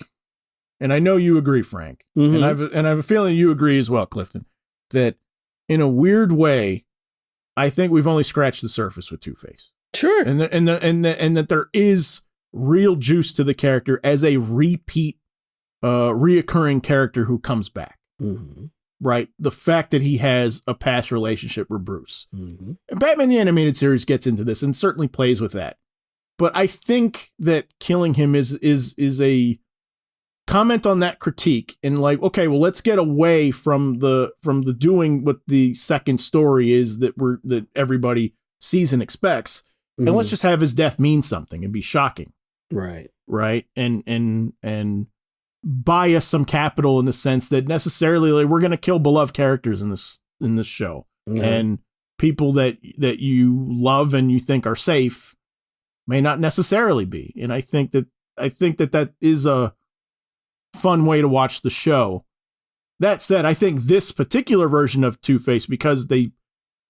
and I know you agree, Frank, and I have a feeling you agree as well, Clifton, that in a weird way, I think we've only scratched the surface with Two-Face. Sure. And that there is real juice to the character as a reoccurring character who comes back. Mm-hmm. Right? The fact that he has a past relationship with Bruce. Mm-hmm. And Batman the Animated Series gets into this and certainly plays with that. But I think that killing him is a comment on that critique, and like, okay, well, let's get away from the doing what the second story is that everybody sees and expects. And let's just have his death mean something and be shocking. Right. Right. And buy us some capital in the sense that necessarily, like, we're going to kill beloved characters in this show, and people that you love and you think are safe may not necessarily be. And I think that is a fun way to watch the show. That said, I think this particular version of Two-Face, because they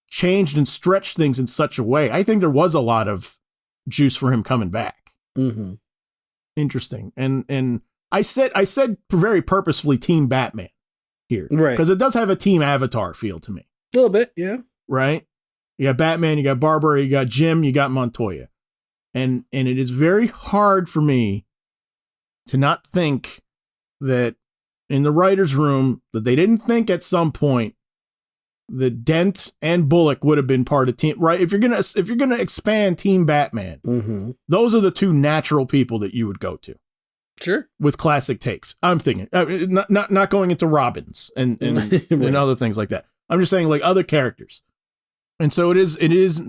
changed and stretched things in such a way, I think there was a lot of juice for him coming back. Mm-hmm. Interesting. And I said very purposefully Team Batman here, right? Because it does have a Team Avatar feel to me. A little bit, yeah. Right? You got Batman, you got Barbara, you got Jim, you got Montoya. And it is very hard for me to not think that in the writer's room that they didn't think at some point that Dent and Bullock would have been part of Team, right? If you're gonna expand Team Batman, those are the 2 natural people that you would go to. Sure. With classic takes. I'm thinking, not going into Robins and right. And other things like that. I'm just saying, like, other characters. And so it is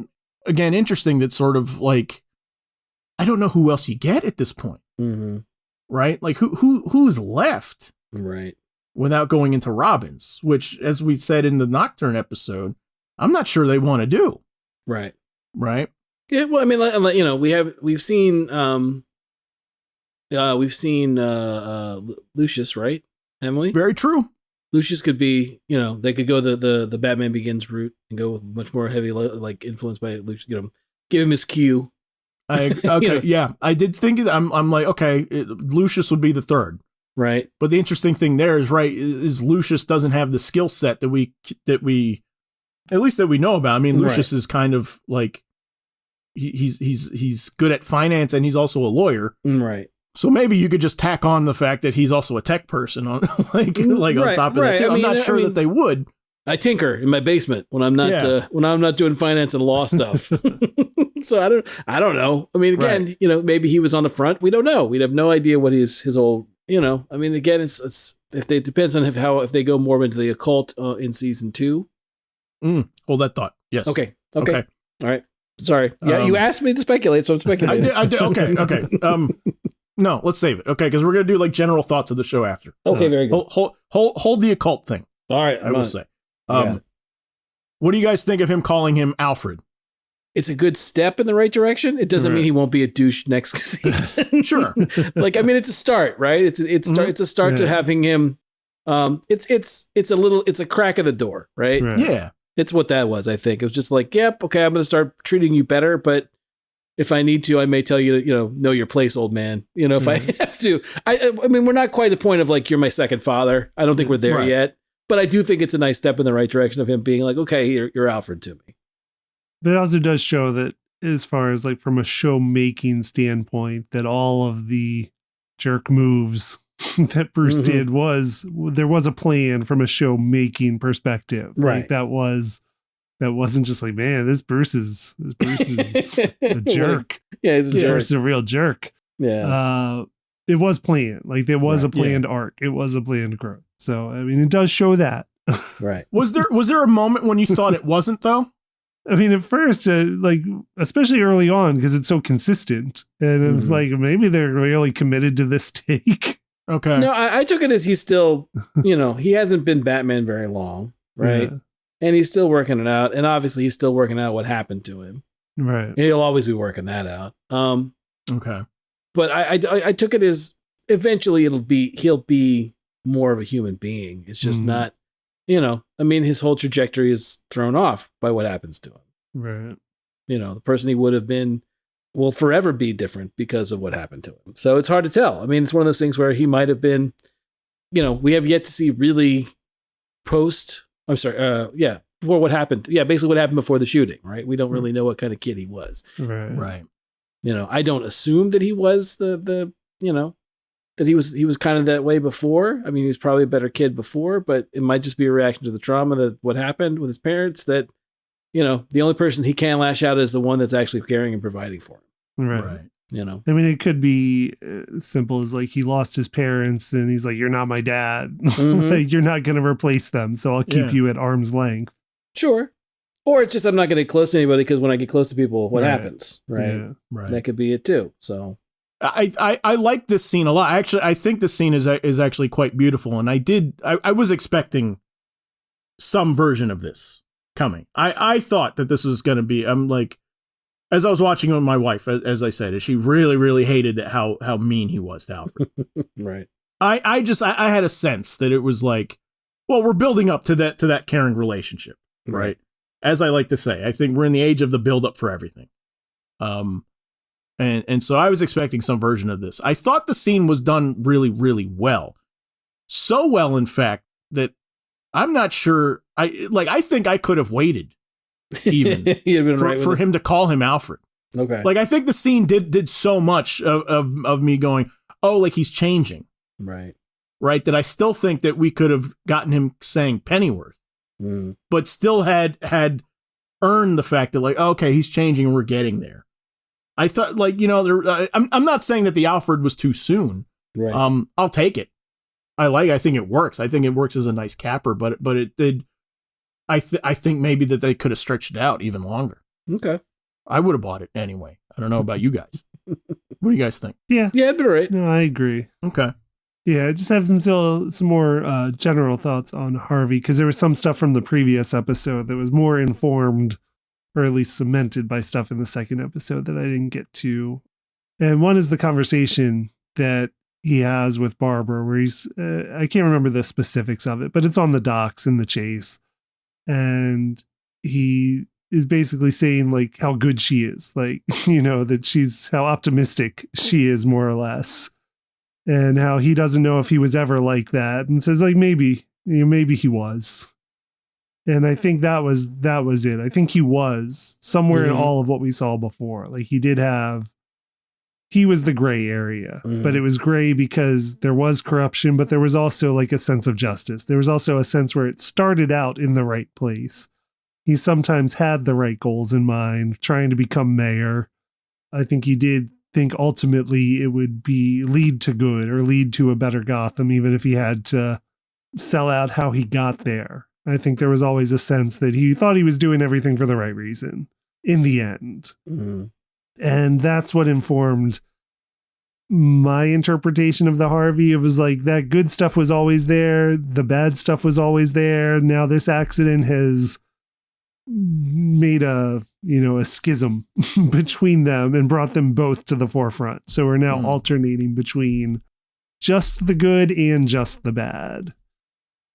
again interesting that sort of, like, I don't know who else you get at this point. Mm-hmm. Right? Like, who's left? Right. Without going into Robins, which, as we said in the Nocturne episode, I'm not sure they want to do. Right. Right. Yeah. Well, I mean, we've seen Lucius, right, Emily? Very true. Lucius could be, they could go the Batman Begins route and go with much more heavy, like, influenced by Lucius. Give him his cue. Okay, yeah, I did think that. I'm like, okay, Lucius would be the third, right? But the interesting thing there is Lucius doesn't have the skill set that we at least that we know about. I mean, Lucius is kind of like he's good at finance and he's also a lawyer, right? So maybe you could just tack on the fact that he's also a tech person on like on top of that too. I'm not sure that they would. I tinker in my basement when I'm not doing finance and law stuff. So I don't know. I mean, again, maybe he was on the front. We don't know. We'd have no idea what his old, I mean, again, it's it depends on if they go more into the occult in season 2. Hold that thought. Yes. Okay. All right. Sorry. Yeah, you asked me to speculate, so I'm speculating. I did. Okay. No, let's save it. Okay, because we're gonna do like general thoughts of the show after. Okay, very good. Hold the occult thing. All right, I will say. What do you guys think of him calling him Alfred? It's a good step in the right direction. It doesn't mean he won't be a douche next season. Sure. Like, I mean, it's a start, right? It's a start to having him. It's a crack in the door, right? Yeah. It's what that was. I think it was just like, yep, okay, I'm going to start treating you better, but if I need to, I may tell you to, know your place, old man. If I have to. I mean, we're not quite at the point of like, you're my second father. I don't think we're there yet. But I do think it's a nice step in the right direction of him being like, okay, you're Alfred to me. But it also does show that as far as like from a show making standpoint, that all of the jerk moves that Bruce did there was a plan from a show making perspective. Right. Like that wasn't just like, man, this Bruce is a jerk. Yeah, he's a jerk. Bruce is a real jerk. Yeah. It was planned. Like there was a planned arc. It was a planned growth. So I mean, it does show that. Right. Was there a moment when you thought it wasn't though? I mean, at first, like, especially early on, because it's so consistent. And it was like, maybe they're really committed to this take. Okay. No, I took it as he's still, he hasn't been Batman very long, right? Yeah. And he's still working it out. And obviously, he's still working out what happened to him. Right. And he'll always be working that out. Okay. But I took it as eventually he'll be more of a human being. It's just not, I mean, his whole trajectory is thrown off by what happens to him. Right. The person he would have been will forever be different because of what happened to him. So it's hard to tell. I mean, it's one of those things where he might have been, we have yet to see really before what happened. Yeah, basically what happened before the shooting, right? We don't really know what kind of kid he was. Right. I don't assume that he was that he was kind of that way before. I mean, he was probably a better kid before, but it might just be a reaction to the trauma that what happened with his parents that, the only person he can lash out is the one that's actually caring and providing for him. Right. I mean, it could be simple as like he lost his parents and he's like, you're not my dad. Like, you're not going to replace them. So I'll keep you at arm's length. Sure. Or it's just I'm not going to get close to anybody because when I get close to people, what happens? Right. Yeah. Right. That could be it too. So I like this scene a lot. Actually, I think the scene is actually quite beautiful. And I was expecting some version of this coming. I thought that this was going to be, I'm like, as I was watching it with my wife, as I said, she really, really hated how mean he was to Alfred. Right. I had a sense that it was like, well, we're building up to that caring relationship. Right. As I like to say, I think we're in the age of the build up for everything. And so I was expecting some version of this. I thought the scene was done really, really well. So well, in fact, that I'm not sure. I think I could have waited even for him to call him Alfred. Okay. Like, I think the scene did so much of me going, oh, like he's changing. Right. Right. That I still think that we could have gotten him saying Pennyworth, but still had earned the fact that like, okay, he's changing and we're getting there. I thought like, I'm not saying that the Alfred was too soon. Right. I'll take it. I think it works. I think it works as a nice capper, but it did. I think maybe that they could have stretched it out even longer. Okay. I would have bought it anyway. I don't know about you guys. What do you guys think? Yeah. Yeah, it'd be right. No, I agree. Okay. Yeah, I just have some more general thoughts on Harvey, because there was some stuff from the previous episode that was more informed, or at least cemented by stuff in the second episode that I didn't get to. And one is the conversation that he has with Barbara, where he's, I can't remember the specifics of it, but it's on the docks in the chase. And he is basically saying like how good she is, like, that how optimistic she is, more or less. And how he doesn't know if he was ever like that, and says like, maybe he was. And I think that was it. I think he was somewhere in all of what we saw before. Like he was the gray area, but it was gray because there was corruption, but there was also like a sense of justice. There was also a sense where it started out in the right place. He sometimes had the right goals in mind, trying to become mayor. I think he did think ultimately it would lead to good, or lead to a better Gotham, even if he had to sell out how he got there. I think there was always a sense that he thought he was doing everything for the right reason in the end. And that's what informed my interpretation of the Harvey. It was like that good stuff was always there. The bad stuff was always there. Now this accident has made a schism between them and brought them both to the forefront. So we're now alternating between just the good and just the bad.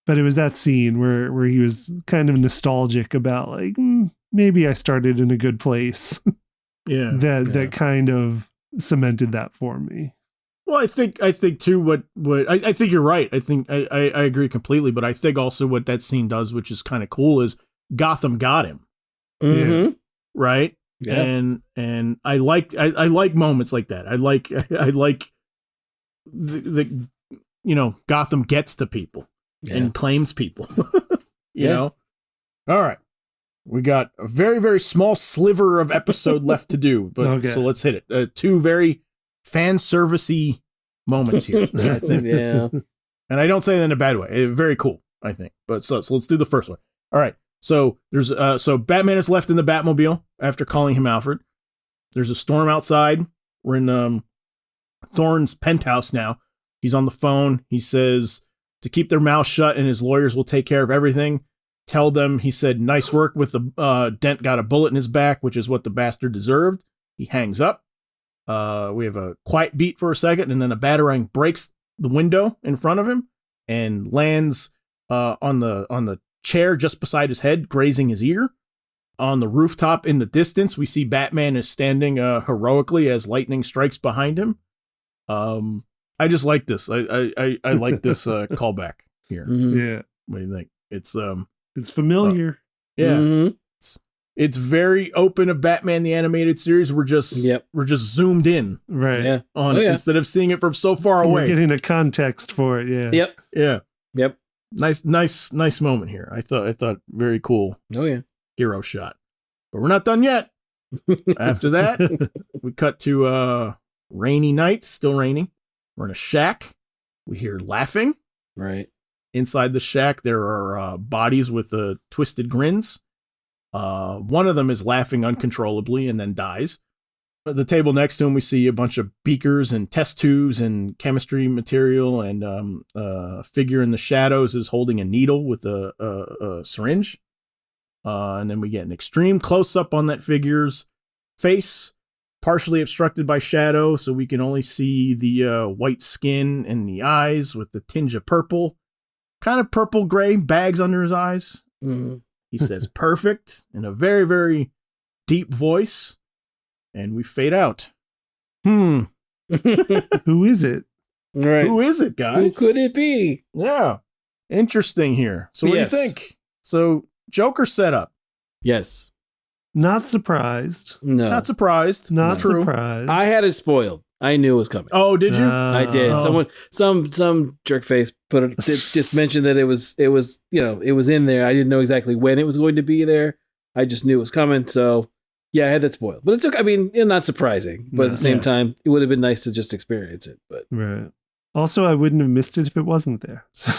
But it was that scene where he was kind of nostalgic about like, maybe I started in a good place. Yeah. That kind of cemented that for me. Well, I think too, what I think you're right. I think I agree completely, but I think also what that scene does, which is kind of cool, is Gotham got him. Mm-hmm. Right? And I like moments like that. I like the Gotham gets to people and claims people. you know. All right. We got a very, very small sliver of episode left to do, but so let's hit it. Two very fan servicey moments here. I think. Yeah. And I don't say that in a bad way. Very cool, I think. But so let's do the first one. All right. So there's Batman is left in the Batmobile after calling him Alfred. There's a storm outside. We're in Thorne's penthouse now. He's on the phone. He says to keep their mouth shut and his lawyers will take care of everything. Tell them, he said, nice work with the Dent got a bullet in his back, which is what the bastard deserved. He hangs up. We have a quiet beat for a second, and then a batarang breaks the window in front of him and lands on the chair just beside his head, grazing his ear. On the rooftop in the distance, we see Batman is standing heroically as lightning strikes behind him. I just like this. I like this callback here. Yeah. What do you think? It's familiar. Yeah. Mm-hmm. It's very open of Batman the Animated Series. We're just zoomed in. Right. Yeah. On it instead of seeing it from so far away. We're getting a context for it, yeah. Yep. Yeah. Yep. Nice moment here. I thought very cool. Oh yeah. Hero shot. But we're not done yet. After that, we cut to rainy night, still raining. We're in a shack. We hear laughing. Right. Inside the shack, there are bodies with twisted grins. One of them is laughing uncontrollably and then dies. At the table next to him, we see a bunch of beakers and test tubes and chemistry material, and a figure in the shadows is holding a needle with a syringe. And then we get an extreme close-up on that figure's face, partially obstructed by shadow, so we can only see the white skin and the eyes with the tinge of purple. Kind of purple-gray bags under his eyes. Mm-hmm. He says perfect in a very, very deep voice. And we fade out. Who is it? Right. Who is it, guys? Who could it be? Yeah. Interesting here. So what do you think? So Joker setup. Yes. Not surprised. No. Not surprised. Not surprised. I had it spoiled. I knew it was coming. Oh, did you? I did. Someone, some jerkface just mentioned that it was in there. I didn't know exactly when it was going to be there. I just knew it was coming. So yeah, I had that spoiled. But it's okay. I mean, not surprising. But at the same time, it would have been nice to just experience it. But right. Also, I wouldn't have missed it if it wasn't there. So.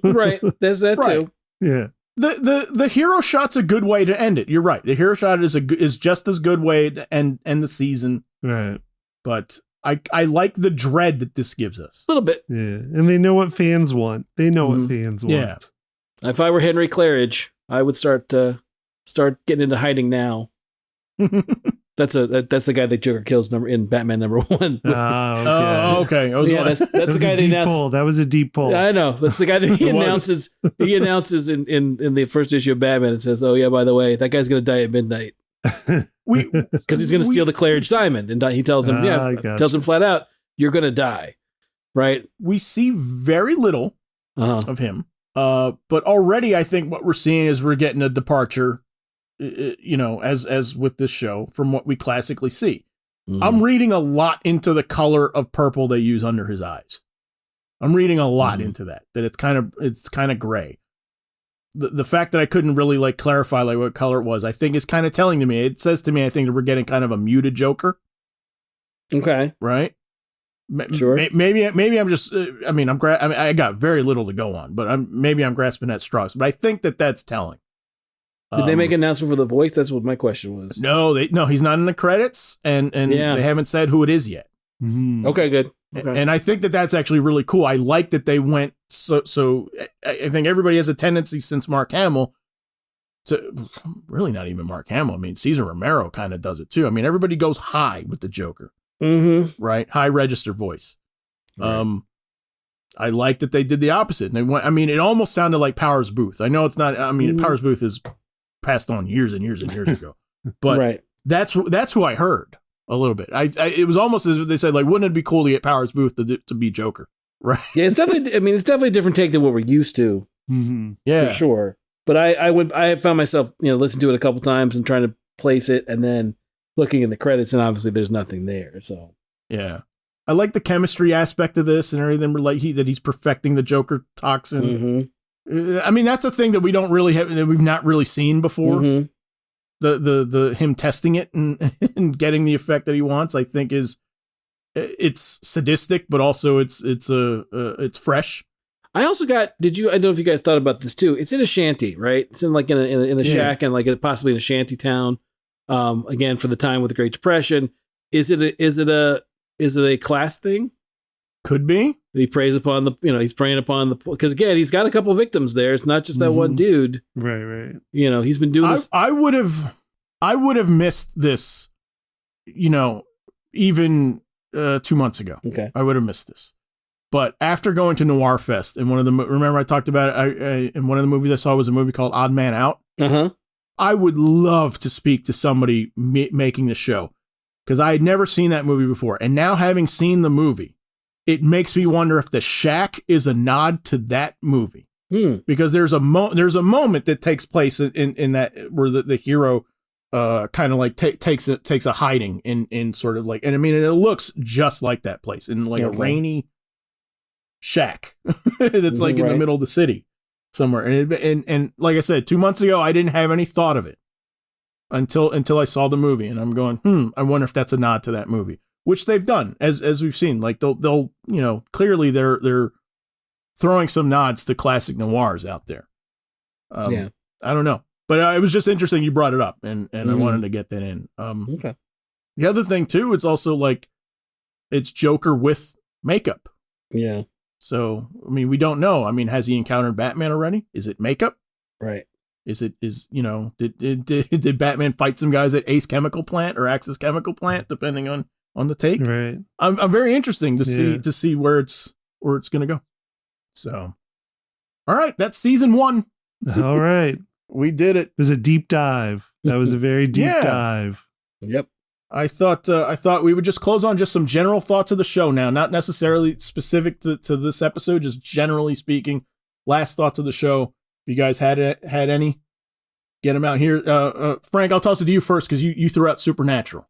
Right. There's that too. Yeah. The hero shot's a good way to end it. You're right. The hero shot is just as good way to end the season. Right. But I like the dread that this gives us. A little bit. Yeah. And they know what fans want. What fans want. Yeah. If I were Henry Claridge, I would start getting into hiding now. That's the guy that Joker kills in Batman #1. Okay. That's the guy that announced. That was a deep pull. I know. That's the guy that he announces. He announces in the first issue of Batman and says, "Oh yeah, by the way, that guy's gonna die at midnight." Because he's gonna steal the Claridge diamond, and he tells him, tells him flat out, "You're gonna die." Right. We see very little of him, but already I think what we're seeing is we're getting a departure. As with this show from what we classically see. Mm. I'm reading a lot into the color of purple they use under his eyes. I'm reading a lot into that it's kind of gray. The fact that I couldn't really clarify what color it was, I think is kind of telling to me. It says to me, I think that we're getting kind of a muted Joker. Okay. Right. Sure. Maybe I'm just. I got very little to go on, but I'm grasping at straws. But I think that's telling. Did they make an announcement for the voice? That's what my question was. No, he's not in the credits, and they haven't said who it is yet. Mm-hmm. Okay, good. Okay. And I think that's actually really cool. I like that they went so. I think everybody has a tendency since Mark Hamill to really not even Mark Hamill. I mean, Cesar Romero kind of does it too. I mean, everybody goes high with the Joker, right? High register voice. Right. I like that they did the opposite. And they went. I mean, it almost sounded like Powers Booth. I know it's not. I mean, Powers Booth is passed on years and years and years ago, but that's who I heard a little bit. It was almost as if they said, wouldn't it be cool to get Powers Booth to be Joker? Right. Yeah, it's definitely. I mean, it's definitely a different take than what we're used to. Mm-hmm. Yeah, for sure. But I found myself, listening to it a couple times and trying to place it, and then looking in the credits, and obviously there's nothing there. So yeah, I like the chemistry aspect of this and everything. Like that he's perfecting the Joker toxin. I mean, that's a thing that we don't really have, that we've not really seen before. The him testing it and getting the effect that he wants, I think it's sadistic, but also it's fresh. I also got. I don't know if you guys thought about this too. It's in a shanty, right? It's in like in a shack and like possibly in a shanty town. Again, for the time with the Great Depression, is it a class thing? Could be. He preys upon he's preying upon because again, he's got a couple victims there. It's not just that one dude. Right. He's been doing this. I would have missed this, even 2 months ago. Okay. I would have missed this. But after going to Noir Fest, and remember I talked about it, in one of the movies I saw was a movie called Odd Man Out. I would love to speak to somebody making the show, because I had never seen that movie before. And now having seen the movie, it makes me wonder if The Shack is a nod to that movie. Because there's a moment that takes place in that where the hero kind of like takes a hiding in sort of like, and I mean, it looks just like that place in like a rainy shack that's like in the middle of the city somewhere. And like I said, 2 months ago, I didn't have any thought of it until I saw the movie, and I'm going, I wonder if that's a nod to that movie, which they've done as we've seen. Like they'll clearly they're throwing some nods to classic noirs out there. I don't know, but it was just interesting you brought it up, and I wanted to get that in. Okay. The other thing too, it's also like it's Joker with makeup. Yeah. So, I mean, we don't know. I mean, has he encountered Batman already? Is it makeup? Right. Did Batman fight some guys at Ace Chemical Plant or Axis Chemical Plant, depending on the take? Right. I'm very interesting to see where it's going to go. So, all right, that's season 1. All right. We did it. It was a deep dive. That was a very deep dive. Yep. I thought we would just close on just some general thoughts of the show now, not necessarily specific to this episode, just generally speaking. Last thoughts of the show. If you guys had any, get them out here. Frank, I'll toss it to you first because you threw out Supernatural.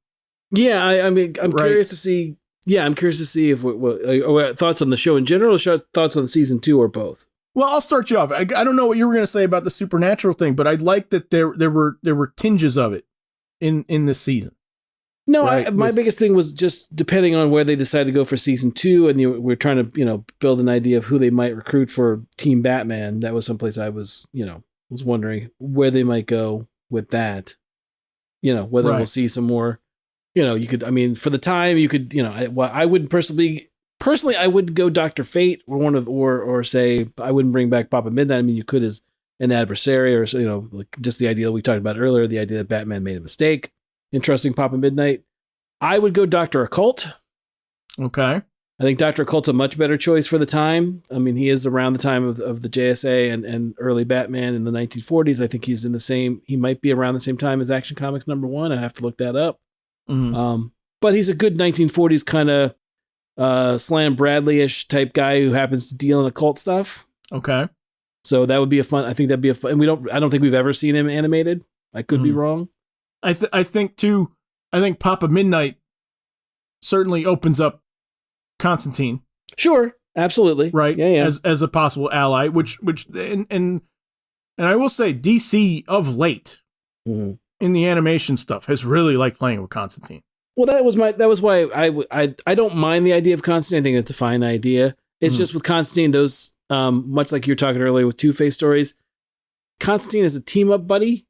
Yeah, I'm curious to see. Yeah, I'm curious to see if what thoughts on the show in general, or thoughts on season 2, or both. Well, I'll start you off. I don't know what you were going to say about the Supernatural thing, but I like that there were tinges of it in this season. No, right? My biggest thing was just depending on where they decide to go for season 2, and we're trying to build an idea of who they might recruit for Team Batman. That was someplace I was wondering where they might go with that. Whether we'll see some more. You could. I mean, for the time, you could. I would personally, I would go Dr. Fate or say I wouldn't bring back Papa Midnight. I mean, you could as an adversary, or like just the idea we talked about earlier, the idea that Batman made a mistake in trusting Papa Midnight. I would go Dr. Occult. Okay. I think Dr. Occult's a much better choice for the time. I mean, he is around the time of the JSA and early Batman in the 1940s. I think he might be around the same time as Action Comics #1. I have to look that up. Mm-hmm. But he's a good 1940s kind of Slam Bradley-ish type guy who happens to deal in occult stuff. Okay. So that would be I think that'd be a fun, and I don't think we've ever seen him animated. I could be wrong. I think too. I think Papa Midnight certainly opens up Constantine. Sure, absolutely. Right. Yeah. As a possible ally, which and I will say DC of late in the animation stuff has really liked playing with Constantine. Well, that was why I don't mind the idea of Constantine. I think it's a fine idea. It's just with Constantine, those much like you were talking earlier with Two-Face stories. Constantine is a team up buddy.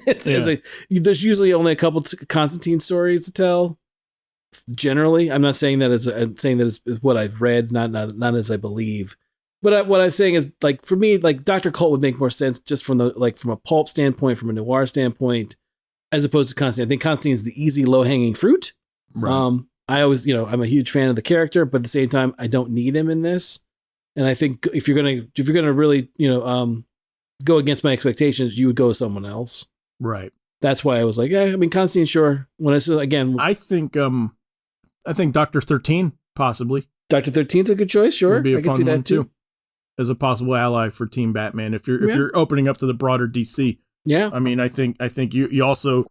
There's usually only a couple Constantine stories to tell. Generally, I'm not saying that I'm saying that it's what I've read, not as I believe. But what I'm saying is, like, for me, like Dr. Occult would make more sense just from a pulp standpoint, from a noir standpoint, as opposed to Constantine. I think Constantine is the easy, low hanging fruit. Right. I always, I'm a huge fan of the character, but at the same time, I don't need him in this. And I think if you're gonna really, go against my expectations, you would go with someone else. Right. That's why I was like, I mean, Constantine, sure. When I said again, I think Dr. 13 possibly. Dr. 13's a good choice. Sure, Would be a I can fun see that one too, as a possible ally for Team Batman. If you're opening up to the broader DC. Yeah. I mean, I think you also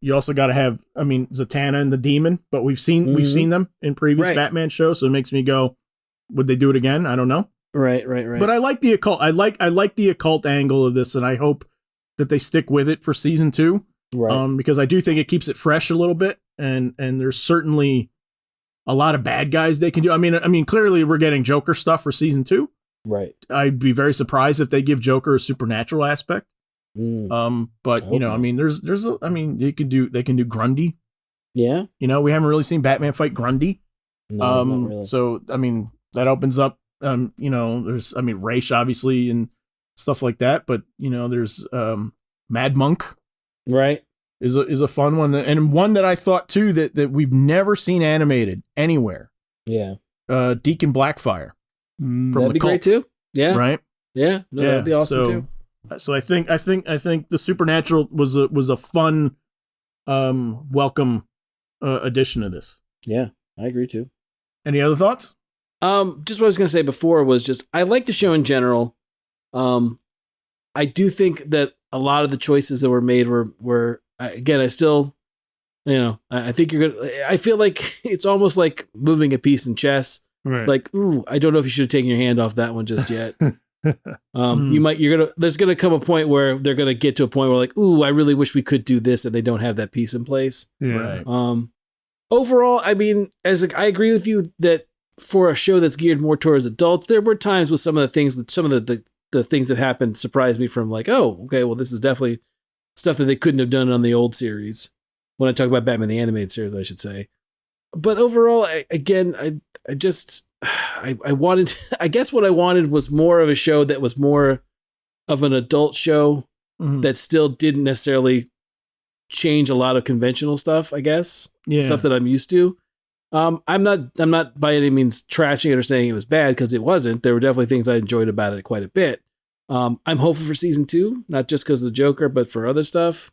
you also got to have, I mean, Zatanna and the Demon, but we've seen them in previous Batman shows, so it makes me go, would they do it again? I don't know. Right. But I like the occult. I like the occult angle of this, and I hope that they stick with it for season 2. Right. Because I do think it keeps it fresh a little bit, and there's certainly a lot of bad guys they can do. I mean, clearly we're getting Joker stuff for season 2. Right. I'd be very surprised if they give Joker a supernatural aspect. But you know, I mean, they can do Grundy. Yeah. You know, we haven't really seen Batman fight Grundy. No, not really. So I mean, that opens up. You know, there's, I mean, Raish obviously and stuff like that. But you know, there's Mad Monk. Right. Is a fun one, and one that I thought too that we've never seen animated anywhere. Yeah. Deacon Blackfire. From that'd be great too. Yeah. Right. Yeah. No, that'd be awesome too. So I think the Supernatural was a fun, welcome addition to this. Yeah, I agree too. Any other thoughts? Just what I was gonna say before was just I like the show in general. I do think that a lot of the choices that were made were again. I still, you know, I think you're gonna. I feel like it's almost like moving a piece in chess. Right. Like, ooh, I don't know if you should have taken your hand off that one just yet. There's gonna come a point where they're gonna get to a point where like, ooh, I really wish we could do this, and they don't have that piece in place. Yeah. Right. Overall, I mean, I agree with you that for a show that's geared more towards adults, there were times with some of the things the things that happened surprised me from like, oh, okay, well, this is definitely stuff that they couldn't have done on the old series. When I talk about Batman the Animated Series, I should say. But overall, I wanted, I guess what I wanted was more of a show that was more of an adult show that still didn't necessarily change a lot of conventional stuff, I guess. Yeah. Stuff that I'm used to. I'm not by any means trashing it or saying it was bad, because it wasn't. There were definitely things I enjoyed about it quite a bit. I'm hopeful for season 2, not just because of the Joker, but for other stuff.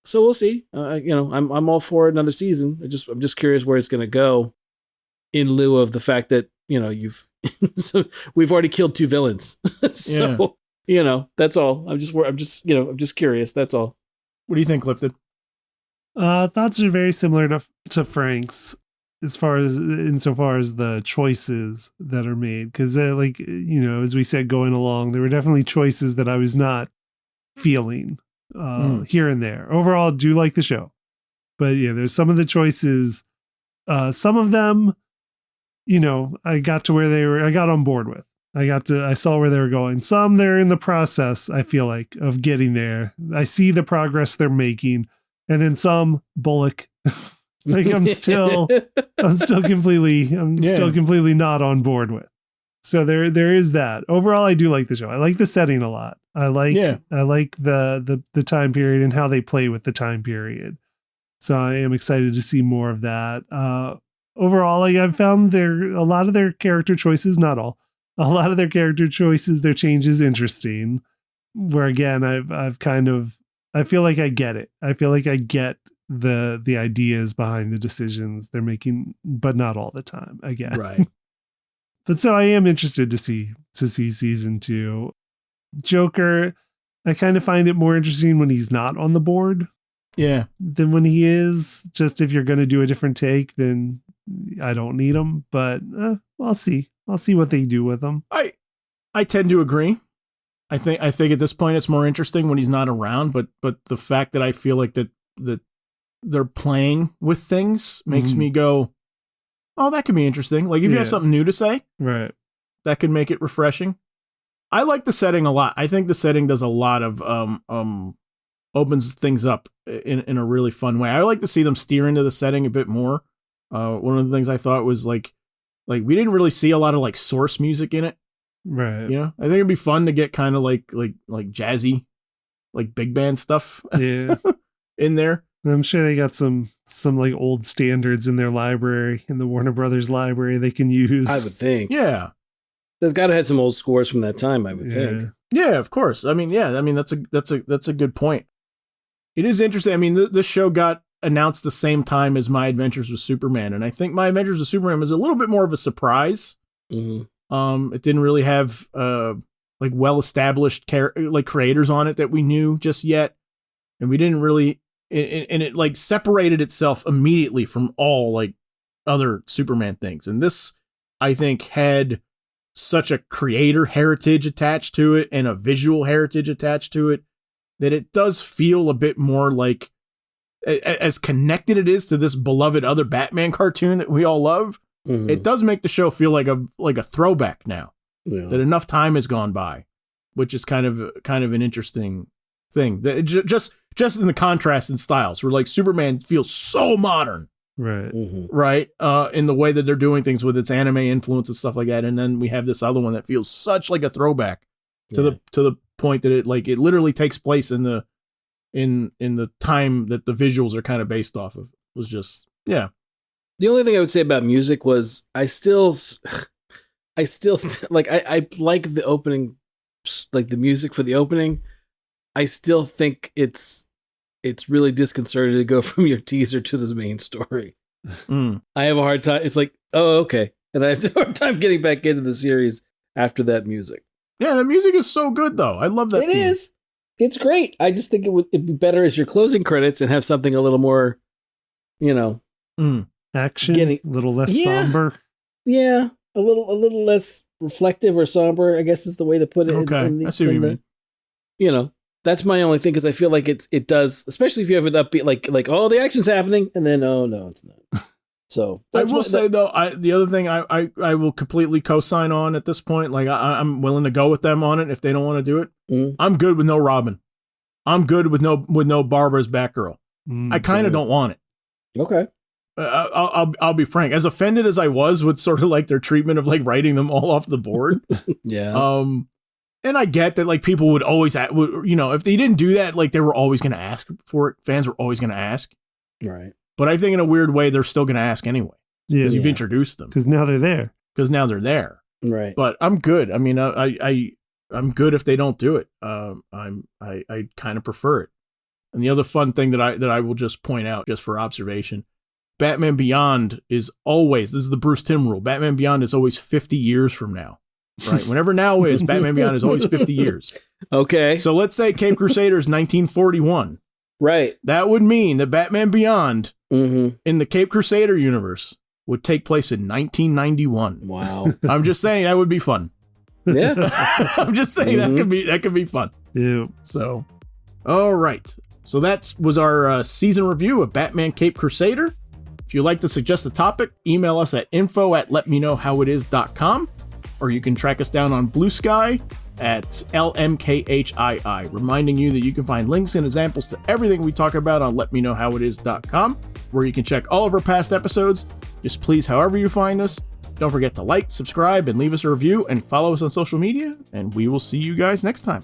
So we'll see. You know, I'm all for another season. I'm just curious where it's going to go, in lieu of the fact that, you know, we've already killed 2 villains. So, you know, that's all. I'm just curious. That's all. What do you think, Clifton? Thoughts are very similar to Frank's insofar as the choices that are made. Because, like, you know, as we said going along, there were definitely choices that I was not feeling here and there. Overall, I do like the show. But yeah, there's some of the choices, some of them, you know, I got on board with. I saw where they were going. Some they're in the process, I feel like, of getting there. I see the progress they're making. And then some Bullock, like I'm still completely not on board with. So there is that. Overall, I do like the show. I like the setting a lot. I like the time period and how they play with the time period. So I am excited to see more of that. Overall, like I've found a lot of their character choices, not all, a lot of their character choices, their changes interesting. Where again, I feel like I get it. I feel like I get the ideas behind the decisions they're making, but not all the time. I get right. But so I am interested to see season 2. Joker, I kind of find it more interesting when he's not on the board. Yeah. Than when he is. Just if you're going to do a different take, then I don't need him. But I'll see. I'll see what they do with him. I tend to agree. I think at this point it's more interesting when he's not around, but the fact that I feel like that they're playing with things makes me go, oh, that could be interesting. Like if you have something new to say, right, that could make it refreshing. I like the setting a lot. I think the setting does a lot of opens things up in a really fun way. I like to see them steer into the setting a bit more. One of the things I thought was like we didn't really see a lot of like source music in it. Right. You know, I think it'd be fun to get kind of like jazzy, like big band stuff. Yeah. In there. I'm sure they got some like old standards in their library, in the Warner Brothers library they can use. I would think. Yeah. They've got to have some old scores from that time, I would think. Yeah, of course. I mean, that's a good point. It is interesting. I mean, this show got announced the same time as My Adventures with Superman, and I think My Adventures with Superman was a little bit more of a surprise. Mm-hmm. It didn't really have like well-established creators on it that we knew just yet, and we didn't really and it like separated itself immediately from all like other Superman things. And this, I think, had such a creator heritage attached to it and a visual heritage attached to it that it does feel a bit more like, as connected it is to this beloved other Batman cartoon that we all love, it does make the show feel like a throwback now. Yeah. That enough time has gone by, which is kind of an interesting thing. That just in the contrast in styles, where like Superman feels so modern, right, right, in the way that they're doing things with its anime influence and stuff like that, and then we have this other one that feels such like a throwback to the point that it literally takes place in the time that the visuals are kind of based off of. It was just The only thing I would say about music was I still like I like the opening, like the music for the opening. I still think it's really disconcerting to go from your teaser to the main story. I have a hard time. It's like, oh, okay. And I have a hard time getting back into the series after that music. Yeah, the music is so good, though. I love that. It is. It's great. I just think it'd be better as your closing credits and have something a little more, action, a little less somber. Yeah, a little less reflective or somber, I guess is the way to put it. Okay, I see what you mean. That's my only thing, because I feel like it does, especially if you have an upbeat, like oh, the action's happening, and then oh no, it's not. So I will say though, the other thing I will completely co-sign on at this point. Like I'm willing to go with them on it if they don't want to do it. I'm good with no Robin. I'm good with no Barbara's Batgirl. I kind of don't want it. Okay. I'll be frank. As offended as I was with sort of like their treatment of like writing them all off the board. Yeah. And I get that like people would always, if they didn't do that, like they were always going to ask for it. Fans were always going to ask. Right. But I think in a weird way, they're still going to ask anyway. Yeah. Because you've introduced them. Because now they're there. Right. But I'm good. I mean, I'm good if they don't do it. I kind of prefer it. And the other fun thing that I will just point out just for observation, Batman Beyond is always, this is the Bruce Timm rule, Batman Beyond is always 50 years from now. Right? Whenever now is, Batman Beyond is always 50 years. Okay. So let's say Cape Crusader is 1941. Right. That would mean that Batman Beyond in the Cape Crusader universe would take place in 1991. Wow. I'm just saying that would be fun. Yeah. I'm just saying that could be fun. Yeah. So, all right. So that was our season review of Batman Cape Crusader. If you'd like to suggest a topic, email us at info@letmeknowhowitis.com, or you can track us down on Blue Sky at LMKHII, reminding you that you can find links and examples to everything we talk about on letmeknowhowitis.com, where you can check all of our past episodes. Just please, however you find us, don't forget to like, subscribe, and leave us a review, and follow us on social media, and we will see you guys next time.